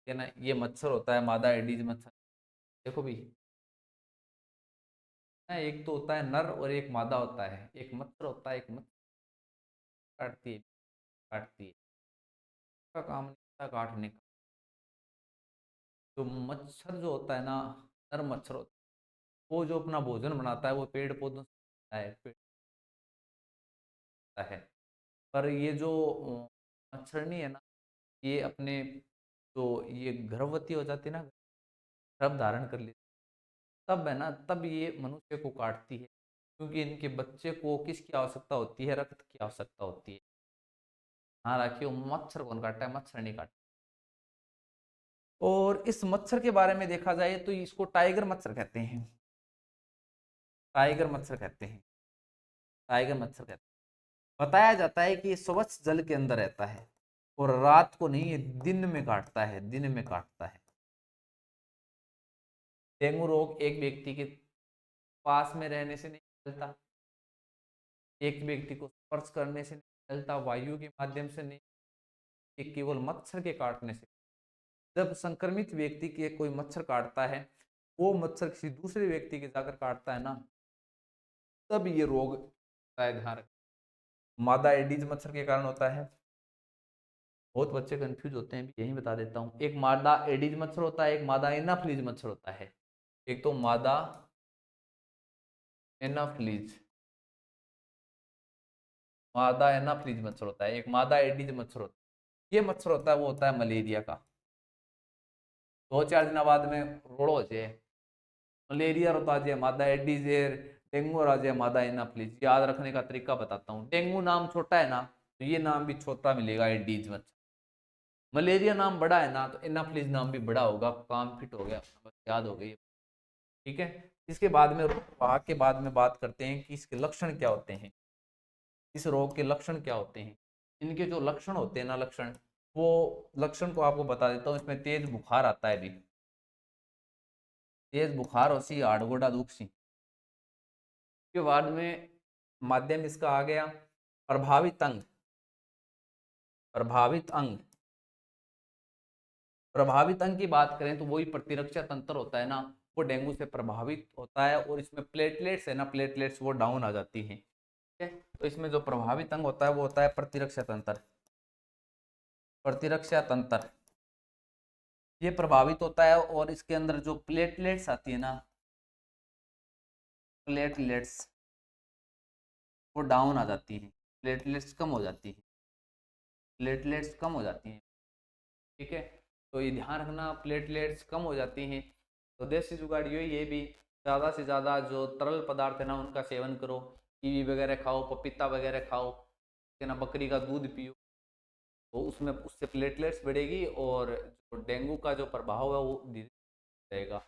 है ना। ये मच्छर होता है मादा एडीज मच्छर। देखो भी ना, एक तो होता है नर और एक मादा होता है, एक मच्छर होता है, एक मच्छर काटती है, काटती है, उसका काम नहीं होता काटने का। जो मच्छर जो होता है ना, नर मच्छर होता है, वो जो अपना भोजन बनाता है वो पेड़ पौधों से बनता है, पेड़ होता है। पर ये जो मच्छरनी है ना, ये अपने जो ये गर्भवती हो जाती है ना, गर्भ धारण कर लेती, तब है ना, तब ये मनुष्य को काटती है, क्योंकि इनके बच्चे को किसकी आवश्यकता होती है, रक्त की आवश्यकता होती है। हाँ रखियो, मच्छर कौन काटता है, मच्छर नहीं काटता। और इस मच्छर के बारे में देखा जाए तो इसको टाइगर मच्छर कहते हैं, टाइगर मच्छर कहते हैं, टाइगर मच्छर कहते हैं। बताया जाता है कि ये स्वच्छ जल के अंदर रहता है और रात को नहीं, ये दिन में काटता है, दिन में काटता है। डेंगू रोग एक व्यक्ति के पास में रहने से नहीं फैलता, एक व्यक्ति को स्पर्श करने से नहीं फैलता, वायु के माध्यम से नहीं, ये केवल मच्छर के काटने से। जब संक्रमित व्यक्ति के कोई मच्छर काटता है, वो मच्छर किसी दूसरे व्यक्ति के जाकर काटता है ना, तब ये रोग होता है, ध्यान रखें। मादा एडीज मच्छर के कारण होता है। बहुत बच्चे कंफ्यूज होते हैं, यही बता देता हूँ। एक मादा एडीज मच्छर होता है, एक मादा एनाफ्लीज मच्छर होता है। एक तो मादा एनाफ्लीज, मादा एनाफ्लीज मच्छर होता है, एक मादा एडीज मच्छर होता है। ये मच्छर होता है वो होता है मलेरिया का। 2-4 दिन बाद में रोड़ो हो जाए, मलेरिया रोता जाए, मादा एडीज है, डेंगू आ जाए, मादा एनाफ्लीज। याद रखने का तरीका बताता हूँ। डेंगू नाम छोटा है ना, तो ये नाम भी छोटा मिलेगा, एडीज मच्छर। मलेरिया नाम बड़ा है ना, तो एनाफ्लीज नाम भी बड़ा होगा। काम फिट हो गया, बस याद हो गई। ठीक है। इसके बाद में रोग के बाद में बात करते हैं कि इसके लक्षण क्या होते हैं, इस रोग के लक्षण क्या होते हैं। इनके जो लक्षण होते हैं ना, लक्षण, वो लक्षण को आपको बता देता हूँ। इसमें तेज बुखार आता है भी, तेज बुखार हो सी, हाड़गोड़ा दुख सी। के बाद में माध्यम इसका आ गया प्रभावित अंग, प्रभावित अंग, प्रभावित अंग की बात करें तो वही प्रतिरक्षा तंत्र होता है ना, वो डेंगू से प्रभावित होता है। और इसमें प्लेटलेट्स है ना, प्लेटलेट्स वो डाउन आ जाती हैं। ठीक है। तो इसमें जो प्रभावित अंग होता है वो होता है प्रतिरक्षा तंत्र, प्रतिरक्षा तंत्र ये प्रभावित होता है। और इसके अंदर जो प्लेटलेट्स आती है ना, प्लेटलेट्स वो डाउन आ जाती है, प्लेटलेट्स कम हो जाती है, प्लेटलेट्स कम हो जाती हैं। ठीक है। तो ये ध्यान रखना, प्लेटलेट्स कम हो जाती हैं। तो देसी जुगाड़ ये भी ज़्यादा से ज़्यादा जो तरल पदार्थ है ना उनका सेवन करो, कीवी वगैरह खाओ, पपीता वगैरह खाओ, है ना, बकरी का दूध पियो, तो उसमें उससे प्लेटलेट्स बढ़ेगी और जो डेंगू का जो प्रभाव है वो धीरे रहेगा।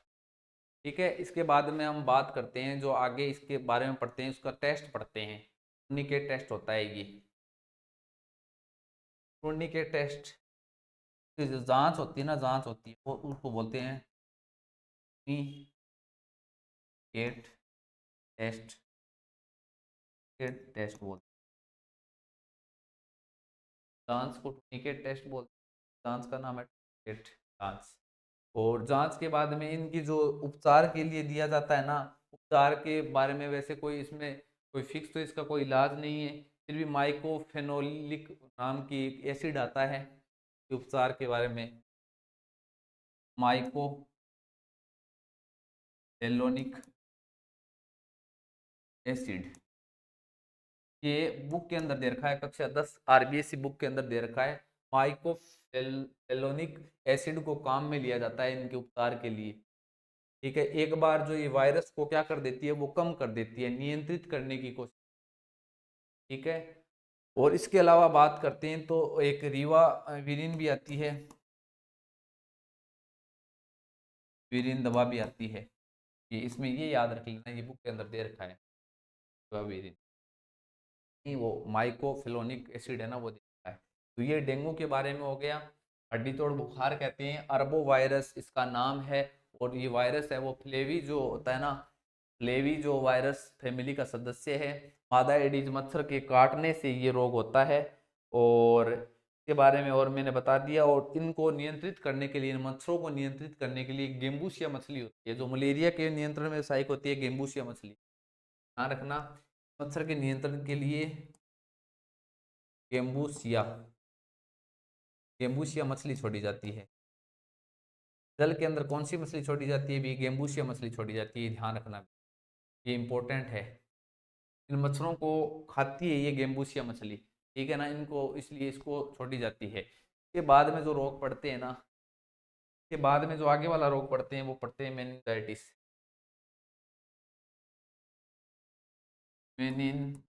ठीक है। इसके बाद में हम बात करते हैं, जो आगे इसके बारे में पढ़ते हैं, उसका टेस्ट पढ़ते हैं। टूर्निकेट टेस्ट होता है ये, टूर्निकेट टेस्ट की जो जांच होती है ना, जांच होती है वो उसको बोलते हैं टूर्निकेट टेस्ट, टेस्ट बोलते हैं जांच को, टूर्निकेट टेस्ट बोलते हैं। जांच का नाम है टूर्निकेट जांच। और जांच के बाद में इनकी जो उपचार के लिए दिया जाता है ना, उपचार के बारे में वैसे कोई इसमें कोई फिक्स तो इसका कोई इलाज नहीं है, फिर भी माइकोफेनोलिक नाम की एक एसिड आता है उपचार के बारे में, माइकोफेलोनिक एसिड। ये बुक के अंदर दे रखा है, कक्षा 10 आरबीएससी बुक के अंदर दे रखा है। माइकोफेलोनिक एसिड को काम में लिया जाता है इनके उपचार के लिए। ठीक है। एक बार जो ये वायरस को क्या कर देती है, वो कम कर देती है, नियंत्रित करने की कोशिश। ठीक है। और इसके अलावा बात करते हैं तो एक रीवा विरिन भी आती है, विरिन दवा भी आती है। ये इसमें ये याद रख लेना, ये बुक के अंदर दे रखा है विरिन, वो माइकोफिलोनिक एसिड है ना वो दे रखा है। तो ये डेंगू के बारे में हो गया। हड्डी तोड़ बुखार कहते हैं, अरबो वायरस इसका नाम है। और ये वायरस है वो फ्लेवी जो होता है ना, फ्लेवी जो वायरस फैमिली का सदस्य है। मादा एडीज मच्छर के काटने से ये रोग होता है। और के बारे में और मैंने बता दिया। और इनको नियंत्रित करने के लिए, इन मच्छरों को नियंत्रित करने के लिए गेम्बूसिया मछली होती है, जो मलेरिया के नियंत्रण में सहायक होती है, गेम्बूसिया मछली। ध्यान रखना, मच्छर के नियंत्रण के लिए गेम्बूसिया गेम्बूसिया मछली छोड़ी जाती है। जल के अंदर कौन सी मछली छोड़ी जाती है भी? गेम्बूसिया मछली छोड़ी जाती है, ध्यान रखना, ये इंपॉर्टेंट है। इन मच्छरों को खाती है ये गेम्बूसिया मछली, ठीक है ना, इनको इसलिए इसको छोड़ी जाती है। के बाद में जो रोग पड़ते हैं ना, के बाद में जो आगे वाला रोग पड़ते हैं वो पड़ते हैं मेनिंजाइटिस। मेनिंजाइटिस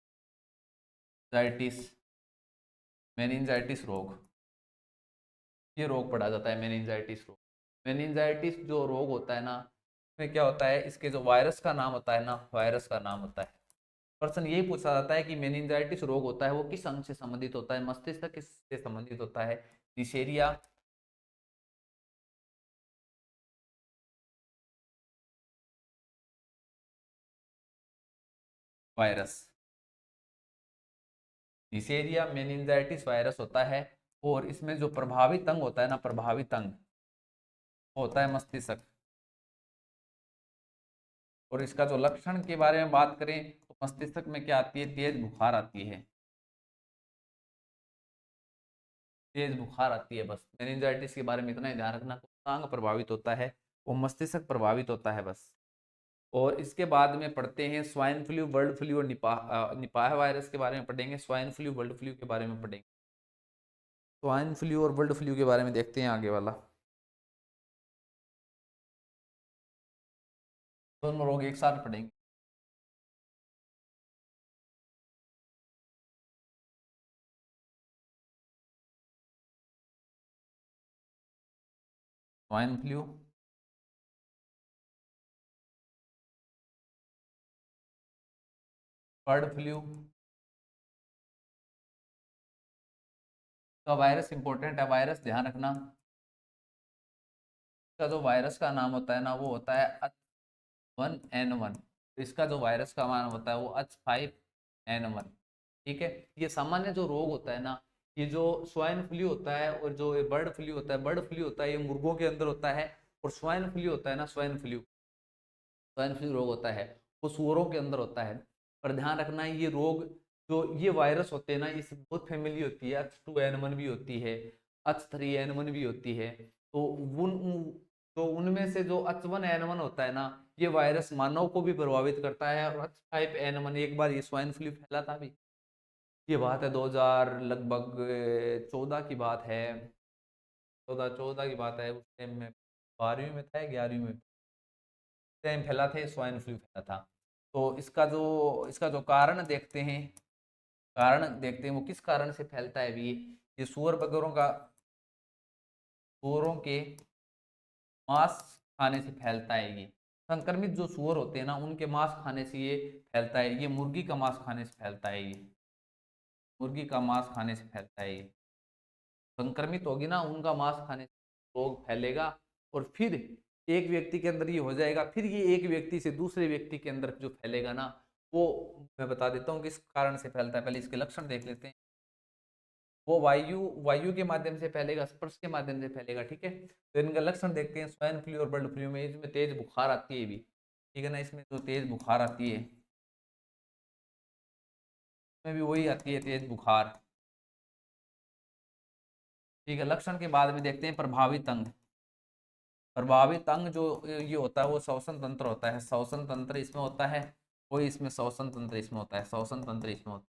मेनिंजाइटिस रोग, ये रोग पड़ा जाता है मेनिंजाइटिस रोग। मेनिंजाइटिस जो रोग होता है ना, इसमें क्या होता है, इसके जो वायरस का नाम होता है ना, वायरस का नाम होता है, प्रश्न यही पूछा जाता है कि मेनिंजाइटिस रोग होता है वो किस अंग से संबंधित होता है, मस्तिष्क किस से संबंधित होता है? निशेरिया वायरस, निशेरिया मेनिंजाइटिस वायरस होता है। और इसमें जो प्रभावित अंग होता है ना, प्रभावित अंग वो होता है मस्तिष्क। और इसका जो लक्षण के बारे में बात करें तो मस्तिष्क में क्या आती है? तेज बुखार आती है, तेज बुखार आती है। बस मेनिंजाइटिस के बारे में इतना ही ध्यान रखना, कौन सा अंग प्रभावित होता है? वो मस्तिष्क प्रभावित होता है बस। और इसके बाद में पढ़ते हैं स्वाइन फ्लू, बर्ड फ्लू और निपाह वायरस के बारे में पढ़ेंगे। स्वाइन फ्लू, बर्ड फ्लू के बारे में पढ़ेंगे। स्वाइन फ्लू और बर्ड फ्लू के बारे में देखते हैं आगे वाला। दोनों रोग एक साथ पढ़ेंगे। स्वाइन फ्लू, बर्ड फ्लू का वायरस इंपॉर्टेंट है, वायरस ध्यान रखना। इसका जो वायरस का नाम होता है ना वो होता है H1N1। इसका जो वायरस का नाम होता है वो H5N1। ठीक है, ये सामान्य जो रोग होता है ना, ये जो स्वाइन फ्लू होता है और जो बर्ड फ्लू होता है, बर्ड फ्लू होता है ये मुर्गों के अंदर होता है। और स्वाइन फ्लू होता है ना, स्वाइन फ्लू रोग होता है वो सूअरों के अंदर होता है। पर ध्यान रखना, ये रोग जो ये वायरस होते हैं ना, इससे बहुत फैमिली होती है। H2N1 भी होती है, H3N1 भी होती है। तो तो उनमें से जो H1N1 होता है ना, ये वायरस मानव को भी प्रभावित करता है। और H5N1, एक बार ये स्वाइन फ्लू फैला था भी, ये बात है 2000 लगभग 14 की बात है, 14 की बात है। उस टाइम में 12वीं में था, 11वीं में टाइम फैला था, स्वाइन फ्लू फैला था। तो इसका जो कारण देखते हैं, वो किस कारण से फैलता है भी? ये सुअरों के मांस खाने से फैलता है। ये संक्रमित जो सुअर होते हैं ना, उनके मांस खाने से ये फैलता है। ये मुर्गी का मांस खाने से फैलता है, ये मुर्गी का मांस खाने से फैलता है। ये संक्रमित होगी ना, उनका मांस खाने से रोग फैलेगा। और फिर एक व्यक्ति के अंदर ये हो जाएगा, फिर ये एक व्यक्ति से दूसरे व्यक्ति के अंदर जो फैलेगा ना, वो मैं बता देता हूँ किस कारण से फैलता है। पहले इसके लक्षण देख लेते हैं। वो वायु वायु के माध्यम से फैलेगा, स्पर्श के माध्यम से फैलेगा, ठीक है। तो इनका लक्षण देखते हैं। स्वाइन फ्लू और बर्ड फ्लू में इसमें तेज बुखार आती है भी, ठीक है ना, इसमें तो तेज बुखार आती है, इसमें भी वही आती है, तेज बुखार। ठीक है, लक्षण के बाद में देखते हैं प्रभावित अंग। प्रभावित अंग जो ये होता है वो श्वसन तंत्र होता है। श्वसन तंत्र इसमें होता है, कोई इसमें श्वसन तंत्र इसमें होता है, श्वसन तंत्र इसमें होता है।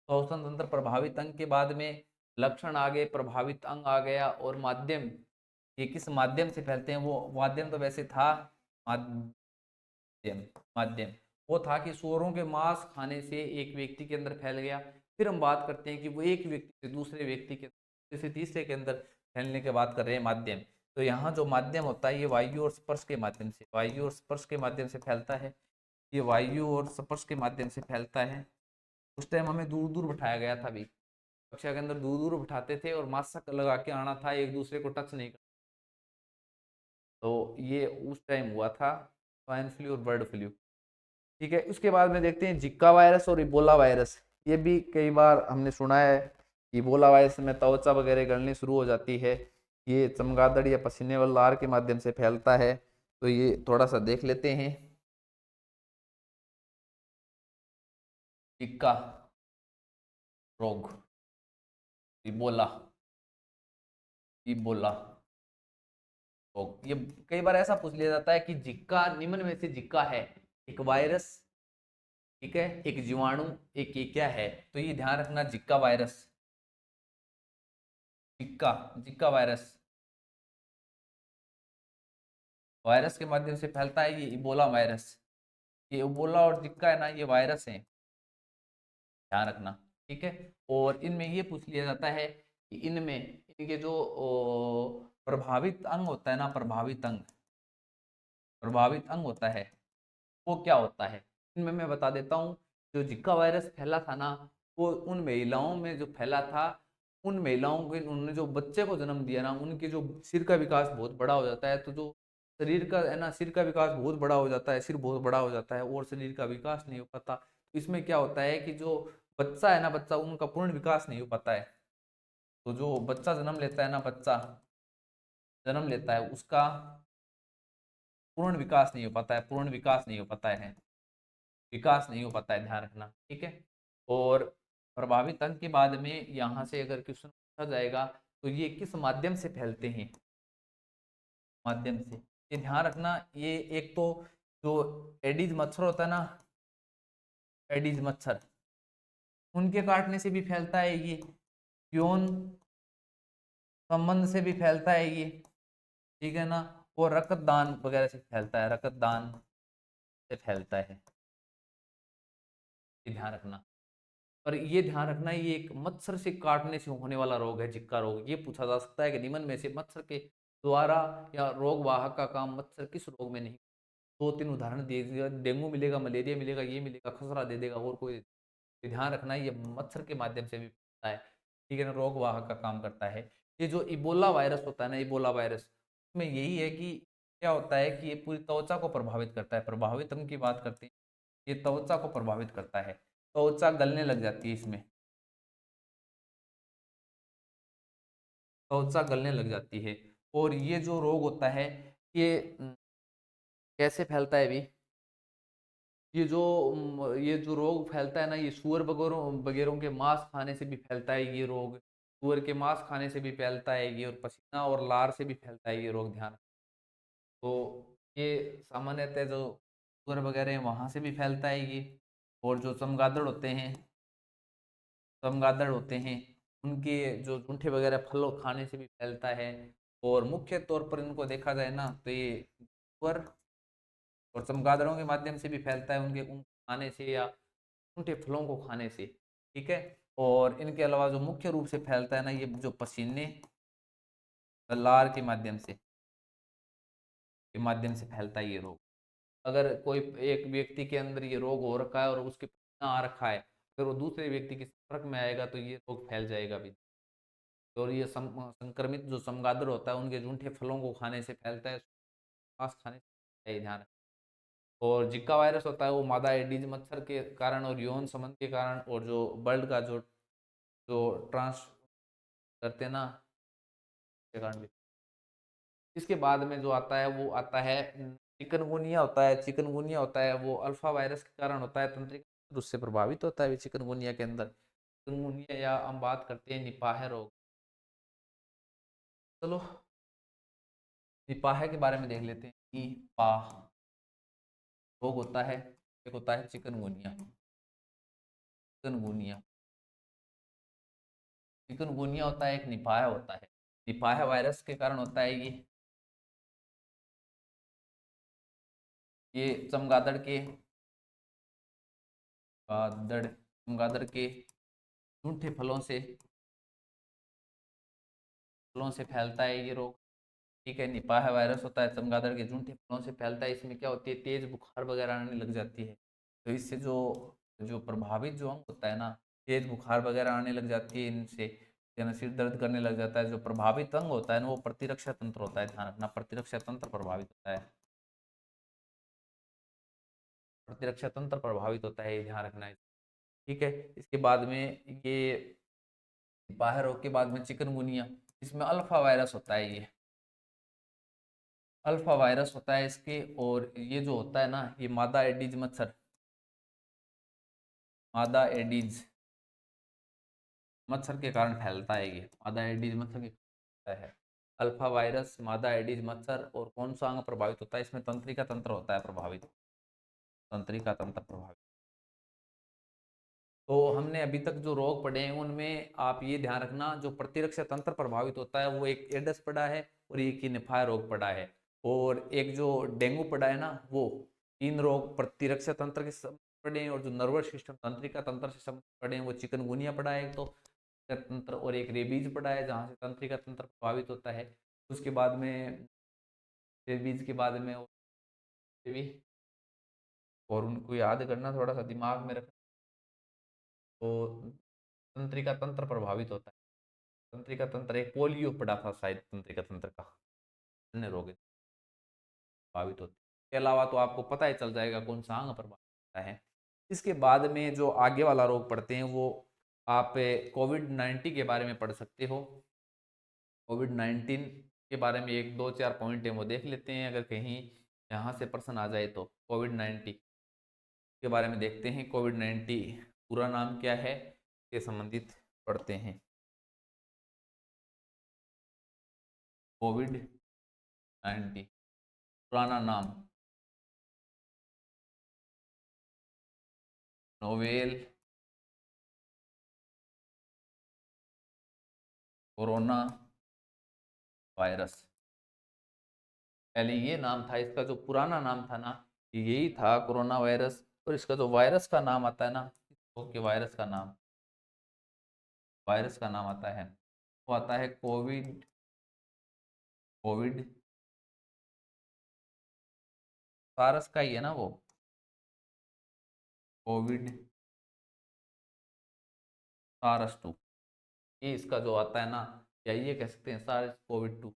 श्वसन तंत्र प्रभावित अंग के बाद में लक्षण आ गए, प्रभावित अंग आ गया। और माध्यम, ये किस माध्यम से फैलते हैं? वो माध्यम तो वैसे था, माध्यम माध्यम वो था कि सूअरों के मांस खाने से एक व्यक्ति के अंदर फैल गया। फिर हम बात करते हैं कि वो एक व्यक्ति से दूसरे व्यक्ति के, से तीसरे के अंदर फैलने की बात कर रहे हैं, माध्यम। तो यहाँ जो माध्यम होता है ये वायु और स्पर्श के माध्यम से, वायु और स्पर्श के माध्यम से फैलता है। ये वायु और स्पर्श के माध्यम से फैलता है। उस टाइम हमें दूर दूर बैठाया गया था भी, कक्षा के अंदर दूर दूर बिठाते थे और मास्क लगा के आना था, एक दूसरे को टच नहीं करना। तो ये उस टाइम हुआ था स्वाइन फ्लू और बर्ड फ्लू। ठीक है, उसके बाद में देखते हैं जिक्का वायरस और इबोला वायरस। ये भी कई बार हमने सुना है। इबोला वायरस में त्वचा वगैरह गलनी शुरू हो जाती है। ये चमगादड़ या पसीने वाले लार के माध्यम से फैलता है। तो ये थोड़ा सा देख लेते हैं। जिक्का रोग, इबोला, इबोला रोग। ये कई बार ऐसा पूछ लिया जाता है कि जिक्का निम्न में से जिक्का है, एक वायरस, ठीक है, एक जीवाणु, एक ये क्या है? तो ये ध्यान रखना, जिक्का वायरस, जिक्का, जिक्का वायरस, वायरस के माध्यम से फैलता है। ये इबोला वायरस, ये इबोला और जिक्का है ना, ये वायरस है, ध्यान रखना। ठीक है, और इनमें ये पूछ लिया जाता है कि इनमें इनके जो प्रभावित अंग होता है ना, प्रभावित अंग, प्रभावित अंग होता है, वो क्या होता है? इनमें मैं बता देता हूँ। जो जिक्का वायरस फैला था ना, वो उन महिलाओं में जो फैला था, उन महिलाओं के, उन्होंने जो बच्चे को जन्म दिया ना, उनके जो सिर का विकास बहुत बड़ा हो जाता है। तो जो शरीर का है ना, सिर का विकास बहुत बड़ा हो जाता है, सिर बहुत बड़ा हो जाता है और शरीर का विकास नहीं हो पाता। तो इसमें क्या होता है कि जो बच्चा है ना, बच्चा, उनका पूर्ण विकास नहीं हो पाता है। तो जो बच्चा जन्म लेता है ना, बच्चा जन्म लेता है, उसका पूर्ण विकास नहीं हो पाता है, पूर्ण विकास नहीं हो पाता है, विकास नहीं हो पाता है, ध्यान रखना। ठीक है, और प्रभावित अंग के बाद में यहाँ से अगर क्वेश्चन पूछा जाएगा तो ये किस माध्यम से फैलते हैं? माध्यम से, ये ध्यान रखना। ये एक तो जो एडीज मच्छर होता है ना, एडीज मच्छर, उनके काटने से भी फैलता है ये, यौन संबंध से भी फैलता है ये, ठीक है ना, और रक्तदान वगैरह से फैलता है, रक्तदान से फैलता है, ये ध्यान रखना। पर ये ध्यान रखना, ये एक मच्छर से काटने से होने वाला रोग है, जिक्का रोग। ये पूछा जा सकता है कि निम्न में से मच्छर के द्वारा या रोग वाहक का काम मच्छर किस रोग में नहीं? दो तीन उदाहरण दे दिया, डेंगू मिलेगा, मलेरिया मिलेगा, ये मिलेगा, खसरा दे देगा, और कोई? ध्यान रखना, ये मच्छर के माध्यम से भी होता है, ठीक है ना, रोग वाहक का काम करता है। ये जो इबोला वायरस होता है ना, इबोला वायरस में यही है कि क्या होता है कि ये पूरी त्वचा को प्रभावित करता है। प्रभावित हम की बात करते हैं, ये त्वचा को प्रभावित करता है, त्वचा गलने लग जाती है इसमें, त्वचा गलने लग जाती है। और ये जो रोग होता है, ये कैसे फैलता है भी? ये जो रोग फैलता है ना, ये सुअर वगैरह वगैरह के मांस खाने से भी फैलता है ये रोग। सुअर के मांस खाने से भी फैलता है ये, और पसीना और लार से भी फैलता है ये रोग, ध्यान। तो ये सामान्यतः जो सुअर वगैरह हैं वहां से भी फैलता है ये। और जो चमगादड़ होते हैं, उनके जो जूठे वगैरह फलों खाने से भी फैलता है। और मुख्य तौर पर इनको देखा जाए ना, तो ये सुअर और चमगादड़ों के माध्यम से भी फैलता है, उनके उन खाने से या उनके फलों को खाने से। ठीक है, और इनके अलावा जो मुख्य रूप से फैलता है ना, ये जो पसीने, लार के माध्यम से फैलता है ये रोग। अगर कोई एक व्यक्ति के अंदर ये रोग हो रखा है और उसके पसीना आ रखा है, अगर वो दूसरे व्यक्ति के संपर्क में आएगा तो ये रोग फैल जाएगा भी। और ये संक्रमित जो चमगादड़ होता है, उनके जूठे फलों को खाने से फैलता है, श्वास खाने से फैलता है, ध्यान। और जिक्का वायरस होता है वो मादा एडीज मच्छर के कारण और यौन संबंध के कारण, और जो बर्ड का जो जो ट्रांस करते हैं ना, के कारण भी। इसके बाद में जो आता है वो आता है चिकनगुनिया होता है। चिकनगुनिया होता है वो अल्फा वायरस के कारण होता है, तंत्रिका उससे प्रभावित होता है चिकनगुनिया के अंदर। चिकनगुनिया, या हम बात करते हैं निपाह रोग। चलो निपाह के बारे में देख लेते हैं। निपाह रोग होता है, एक होता है चिकनगुनिया। चिकनगुनिया, चिकनगुनिया होता है, एक निपाह होता है। निपाह वायरस के कारण होता है ये चमगादड़ के, चमगादड़ के जूठे फलों से फैलता है ये रोग। ठीक है, निपाह वायरस होता है, चमगादड़ के जूठे फलों से फैलता है। इसमें क्या होती है, तेज बुखार वगैरह आने लग जाती है। तो इससे जो जो प्रभावित जो अंग होता है ना, तेज बुखार वगैरह आने लग जाती है इनसे, या सिर दर्द करने लग जाता है। जो प्रभावित अंग होता है ना वो प्रतिरक्षा तंत्र होता है, ध्यान रखना, प्रतिरक्षा तंत्र प्रभावित होता है, प्रतिरक्षा तंत्र प्रभावित होता है, ये ध्यान रखना है। ठीक है, इसके बाद में ये बाह्य रोग के बाद में चिकनगुनिया, इसमें अल्फा वायरस होता है, ये अल्फा वायरस होता है इसके। और ये जो होता है ना, ये मादा एडीज मच्छर, मादा एडीज मच्छर के कारण फैलता है, ये मादा एडीज मच्छर के फैलता है। अल्फा वायरस, मादा एडीज मच्छर। और कौन सा अंग प्रभावित होता है इसमें? तंत्रिका तंत्र होता है प्रभावित, तंत्रिका तंत्र प्रभावित। तो हमने अभी तक जो रोग पढ़े हैं उनमें आप ये ध्यान रखना, जो प्रतिरक्षा तंत्र प्रभावित होता है वो एक एडस पड़ा है और एक ही निफायर रोग पड़ा है। और एक जो डेंगू पड़ा है ना, वो तीन रोग प्रतिरक्षा तंत्र के पड़े हैं। और जो नर्वस सिस्टम, तंत्रिका तंत्र से पड़े हैं, वो चिकनगुनिया पड़ा है एक तो तंत्र, और एक रेबीज पड़ा है जहाँ से तंत्रिका तंत्र प्रभावित होता है। उसके बाद में रेबीज के बाद में और उनको याद करना, थोड़ा सा दिमाग में रखना। तो तंत्रिका तंत्र प्रभावित होता है, तंत्रिका तंत्र, एक पोलियो पड़ा था शायद तंत्रिका तंत्र का, अन्य रोग प्रभावित होते हैं। इसके अलावा तो आपको पता ही चल जाएगा कौन सा अंग प्रभावित होता है। इसके बाद में जो आगे वाला रोग पढ़ते हैं वो आप कोविड-19 के बारे में पढ़ सकते हो। कोविड-19 के बारे में एक दो चार पॉइंट है वो देख लेते हैं, अगर कहीं यहाँ से प्रश्न आ जाए तो। कोविड-19 के बारे में देखते हैं, कोविड-19 पूरा नाम क्या है, के संबंधित पढ़ते हैं। कोविड-19 पुराना नाम नोवेल कोरोना वायरस, पहले ये नाम था इसका, जो पुराना नाम था ना यही था कोरोना वायरस। और इसका जो वायरस का नाम आता है ना, ओके, वायरस का नाम, वायरस का नाम आता है, वो आता है कोविड, कोविड सारस का ही है ना वो, कोविड सारस 2, ये इसका जो आता है ना, या ये कह सकते हैं सारस कोविड 2,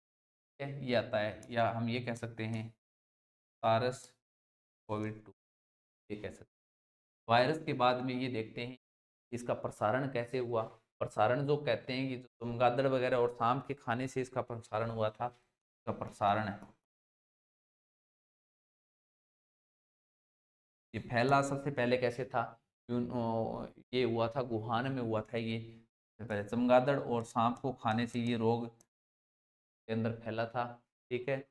ये आता है, या हम ये कह सकते हैं सारस कोविड 2, ये कह सकते हैं। वायरस के बाद में ये देखते हैं इसका प्रसारण कैसे हुआ। प्रसारण जो कहते हैं कि जो चमगादड़ वगैरह और सांप के खाने से इसका प्रसारण हुआ था, इसका प्रसारण है। ये फैला सबसे पहले कैसे था? ये हुआ था वुहान में हुआ था ये, सबसे पहले चमगादड़ और सांप को खाने से ये रोग के अंदर फैला था। ठीक है,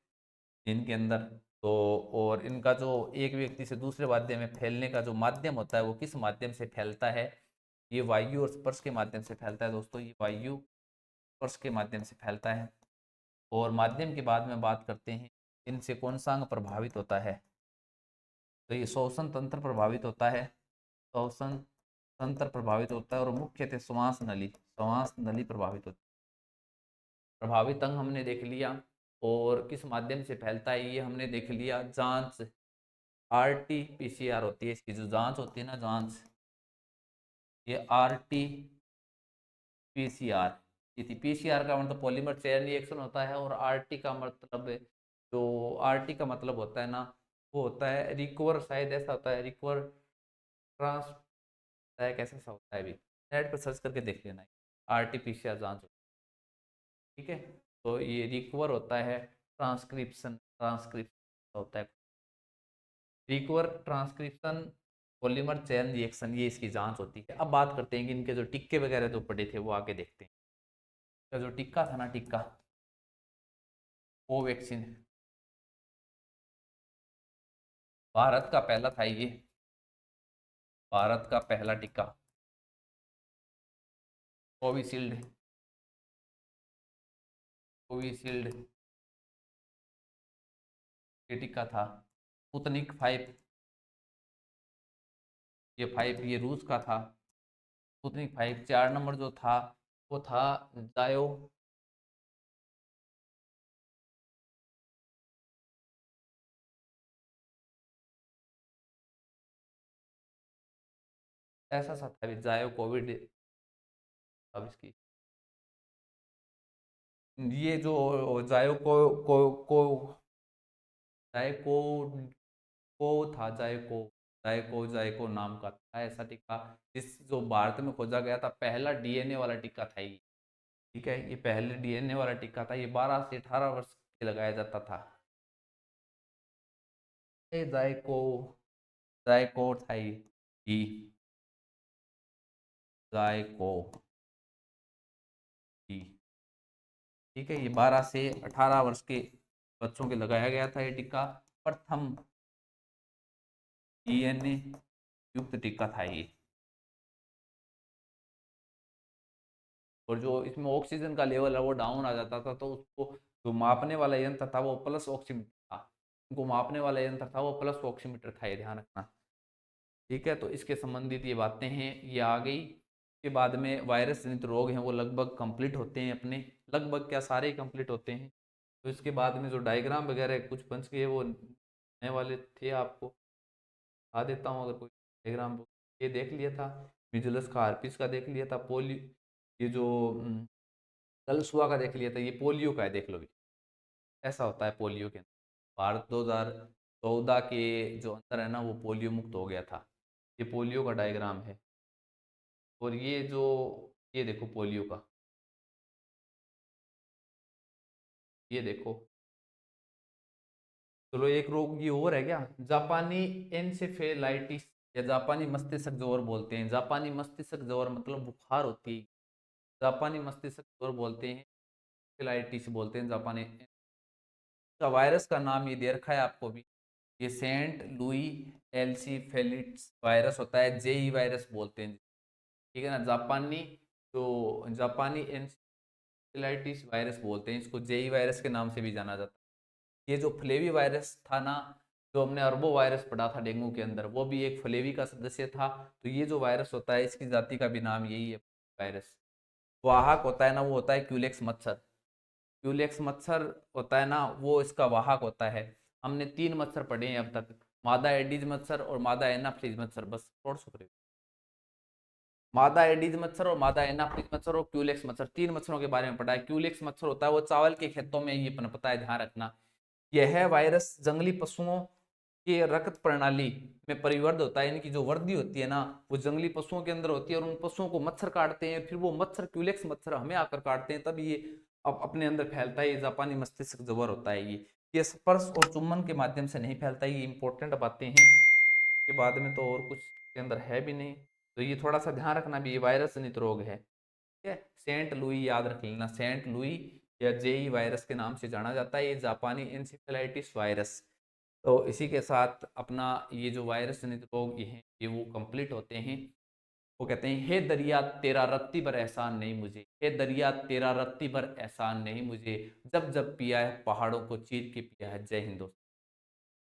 इनके अंदर। तो और इनका जो एक व्यक्ति से दूसरे माध्यम में फैलने का जो माध्यम होता है वो किस माध्यम से फैलता है? ये वायु और स्पर्श के माध्यम से फैलता है दोस्तों, ये वायु स्पर्श के माध्यम से फैलता है। और माध्यम के बाद में बात करते हैं इनसे कौन सा अंग प्रभावित होता है? तो ये श्वसन तंत्र प्रभावित होता है, श्वसन तंत्र प्रभावित होता है। और मुख्यतः श्वास नली, श्वास नली प्रभावित होती है। प्रभावित अंग हमने देख लिया। और किस माध्यम से फैलता है ये हमने देख लिया, जांच, आरटी पीसीआर होती है इसकी जो जांच होती है ना, जांच, ये आरटी पीसीआर, ये थी। पीसीआर का मतलब पॉलीमर चेन रिएक्शन होता है, और आरटी का मतलब, जो आरटी का मतलब होता है ना, वो होता है रिकवर, शायद ऐसा होता है, रिकवर ट्रांस, कैसे ऐसा होता है, अभी नेट पर सर्च करके देख लेना है। आरटी पीसीआर जांच होती है, ठीक है। तो ये रिकवर होता है, ट्रांसक्रिप्शन, ट्रांसक्रिप्शन होता है, recover transcription polymer chain reaction, ये इसकी जांच होती है। अब बात करते हैं कि इनके जो टिक्के वगैरह जो पड़े थे वो आगे देखते हैं। इसका जो टिक्का था ना, टिक्का कोवैक्सीन, भारत का पहला था ये, भारत का पहला टिक्का कोविशील्ड, कोविशील्ड ये टिक्का था। स्पुतनिक 5, ये 5 ये रूस का था। स्पुतनिक 5। 4 नंबर जो था वो था जायो, ऐसा सा था जायो कोविड। अब इसकी ये जो जायो को जायको को था, जायको नाम का था ऐसा टीका, जिस जो भारत में खोजा गया था, पहला डीएनए वाला टीका था ये। ठीक है, ये पहले डीएनए वाला टीका था, ये 12 से 18 वर्ष के लगाया जाता था। ये जायको जायको था ये जायको जी। ठीक है, ये 12 से 18 वर्ष के बच्चों के लगाया गया था ये टीका। प्रथम डीएनए युक्त टीका था ये। और जो इसमें ऑक्सीजन का लेवल है वो डाउन आ जाता था, तो उसको जो मापने वाला यंत्र था वो प्लस ऑक्सीमीटर था। उनको मापने वाला यंत्र था वो प्लस ऑक्सीमीटर था, ये ध्यान रखना। ठीक है, तो इसके संबंधित ये बातें हैं, ये आ गई। के बाद में वायरस जनित रोग हैं वो लगभग कंप्लीट होते हैं अपने, लगभग क्या सारे ही कंप्लीट होते हैं। तो इसके बाद में जो डायग्राम वगैरह कुछ बच गए वो नए वाले थे, आपको आ देता हूँ अगर कोई डायग्राम। ये देख लिया था, मिजुलस का, हार्पिस का देख लिया था, पोलियो, ये जो कलसुआ का देख लिया था, ये पोलियो का है, देख लो भी ऐसा होता है पोलियो के अंदर। भारत 2014 के जो अंदर है ना वो पोलियो मुक्त हो गया था। ये पोलियो का डायग्राम है। और ये जो ये देखो पोलियो का, ये देखो। चलो एक रोग ये और है क्या, जापानी एनसेफेलाइटिस, या जापानी मस्तिष्क ज्वर बोलते हैं। जापानी मस्तिष्क ज्वर मतलब बुखार होती है, जापानी मस्तिष्क ज्वर बोलते हैं, फेलाइटिस बोलते हैं जापानी। का वायरस का नाम ये दे रखा है आपको भी, ये सेंट लुई एलसी फेलिट्स वायरस होता है, जेई वायरस बोलते हैं। ठीक है ना, जापानी, तो जापानी एनसेफेलाइटिस वायरस बोलते हैं इसको, जेई वायरस के नाम से भी जाना जाता है। ये जो फ्लेवी वायरस था ना, जो हमने अरबो वायरस पढ़ा था डेंगू के अंदर, वो भी एक फ्लेवी का सदस्य था। तो ये जो वायरस होता है इसकी जाति का भी नाम यही है वायरस। वाहक होता है ना वो होता है क्यूलेक्स मच्छर, क्यूलेक्स मच्छर होता है ना वो इसका वाहक होता है। हमने 3 मच्छर पढ़े हैं अब तक, मादा एडीज मच्छर और मादा एनाफ्लीज मच्छर, बस छोड़ सकते। मादा एडीज मच्छर और मादा एनाफ्लीज मच्छर और क्यूलेक्स मच्छर, 3 मच्छरों के बारे में पढ़ा है। क्यूलेक्स मच्छर होता है वो चावल के खेतों में ये पनपता है, ध्यान रखना। यह वायरस जंगली पशुओं के रक्त प्रणाली में परिवर्ध होता है, यानी कि जो वर्दी होती है ना वो जंगली पशुओं के अंदर होती है, और उन पशुओं को मच्छर काटते हैं, फिर वो मच्छर क्यूलेक्स मच्छर हमें आकर काटते हैं, तब ये अपने अंदर फैलता है। ये जापानी मस्तिष्क ज्वर होता है ये स्पर्श और चुम्बन के माध्यम से नहीं फैलता। ये इंपॉर्टेंट बातें हैं, के बाद में तो और कुछ के अंदर है भी नहीं। तो ये थोड़ा सा ध्यान रखना भी, ये वायरस जनित रोग है। ठीक है, सेंट लुई याद रख लेना, सेंट लुई या जेई वायरस के नाम से जाना जाता है, ये जापानी इंसेफेलाइटिस वायरस। तो इसी के साथ अपना ये जो वायरस जनित रोग ये हैं ये वो कंप्लीट होते हैं। वो कहते हैं, हे दरिया तेरा रत्ती भर एहसान नहीं मुझे, हे दरिया तेरा रत्ती भर एहसान नहीं मुझे, जब जब पिया है पहाड़ों को चीर के पिया है। जय हिंद दोस्तों।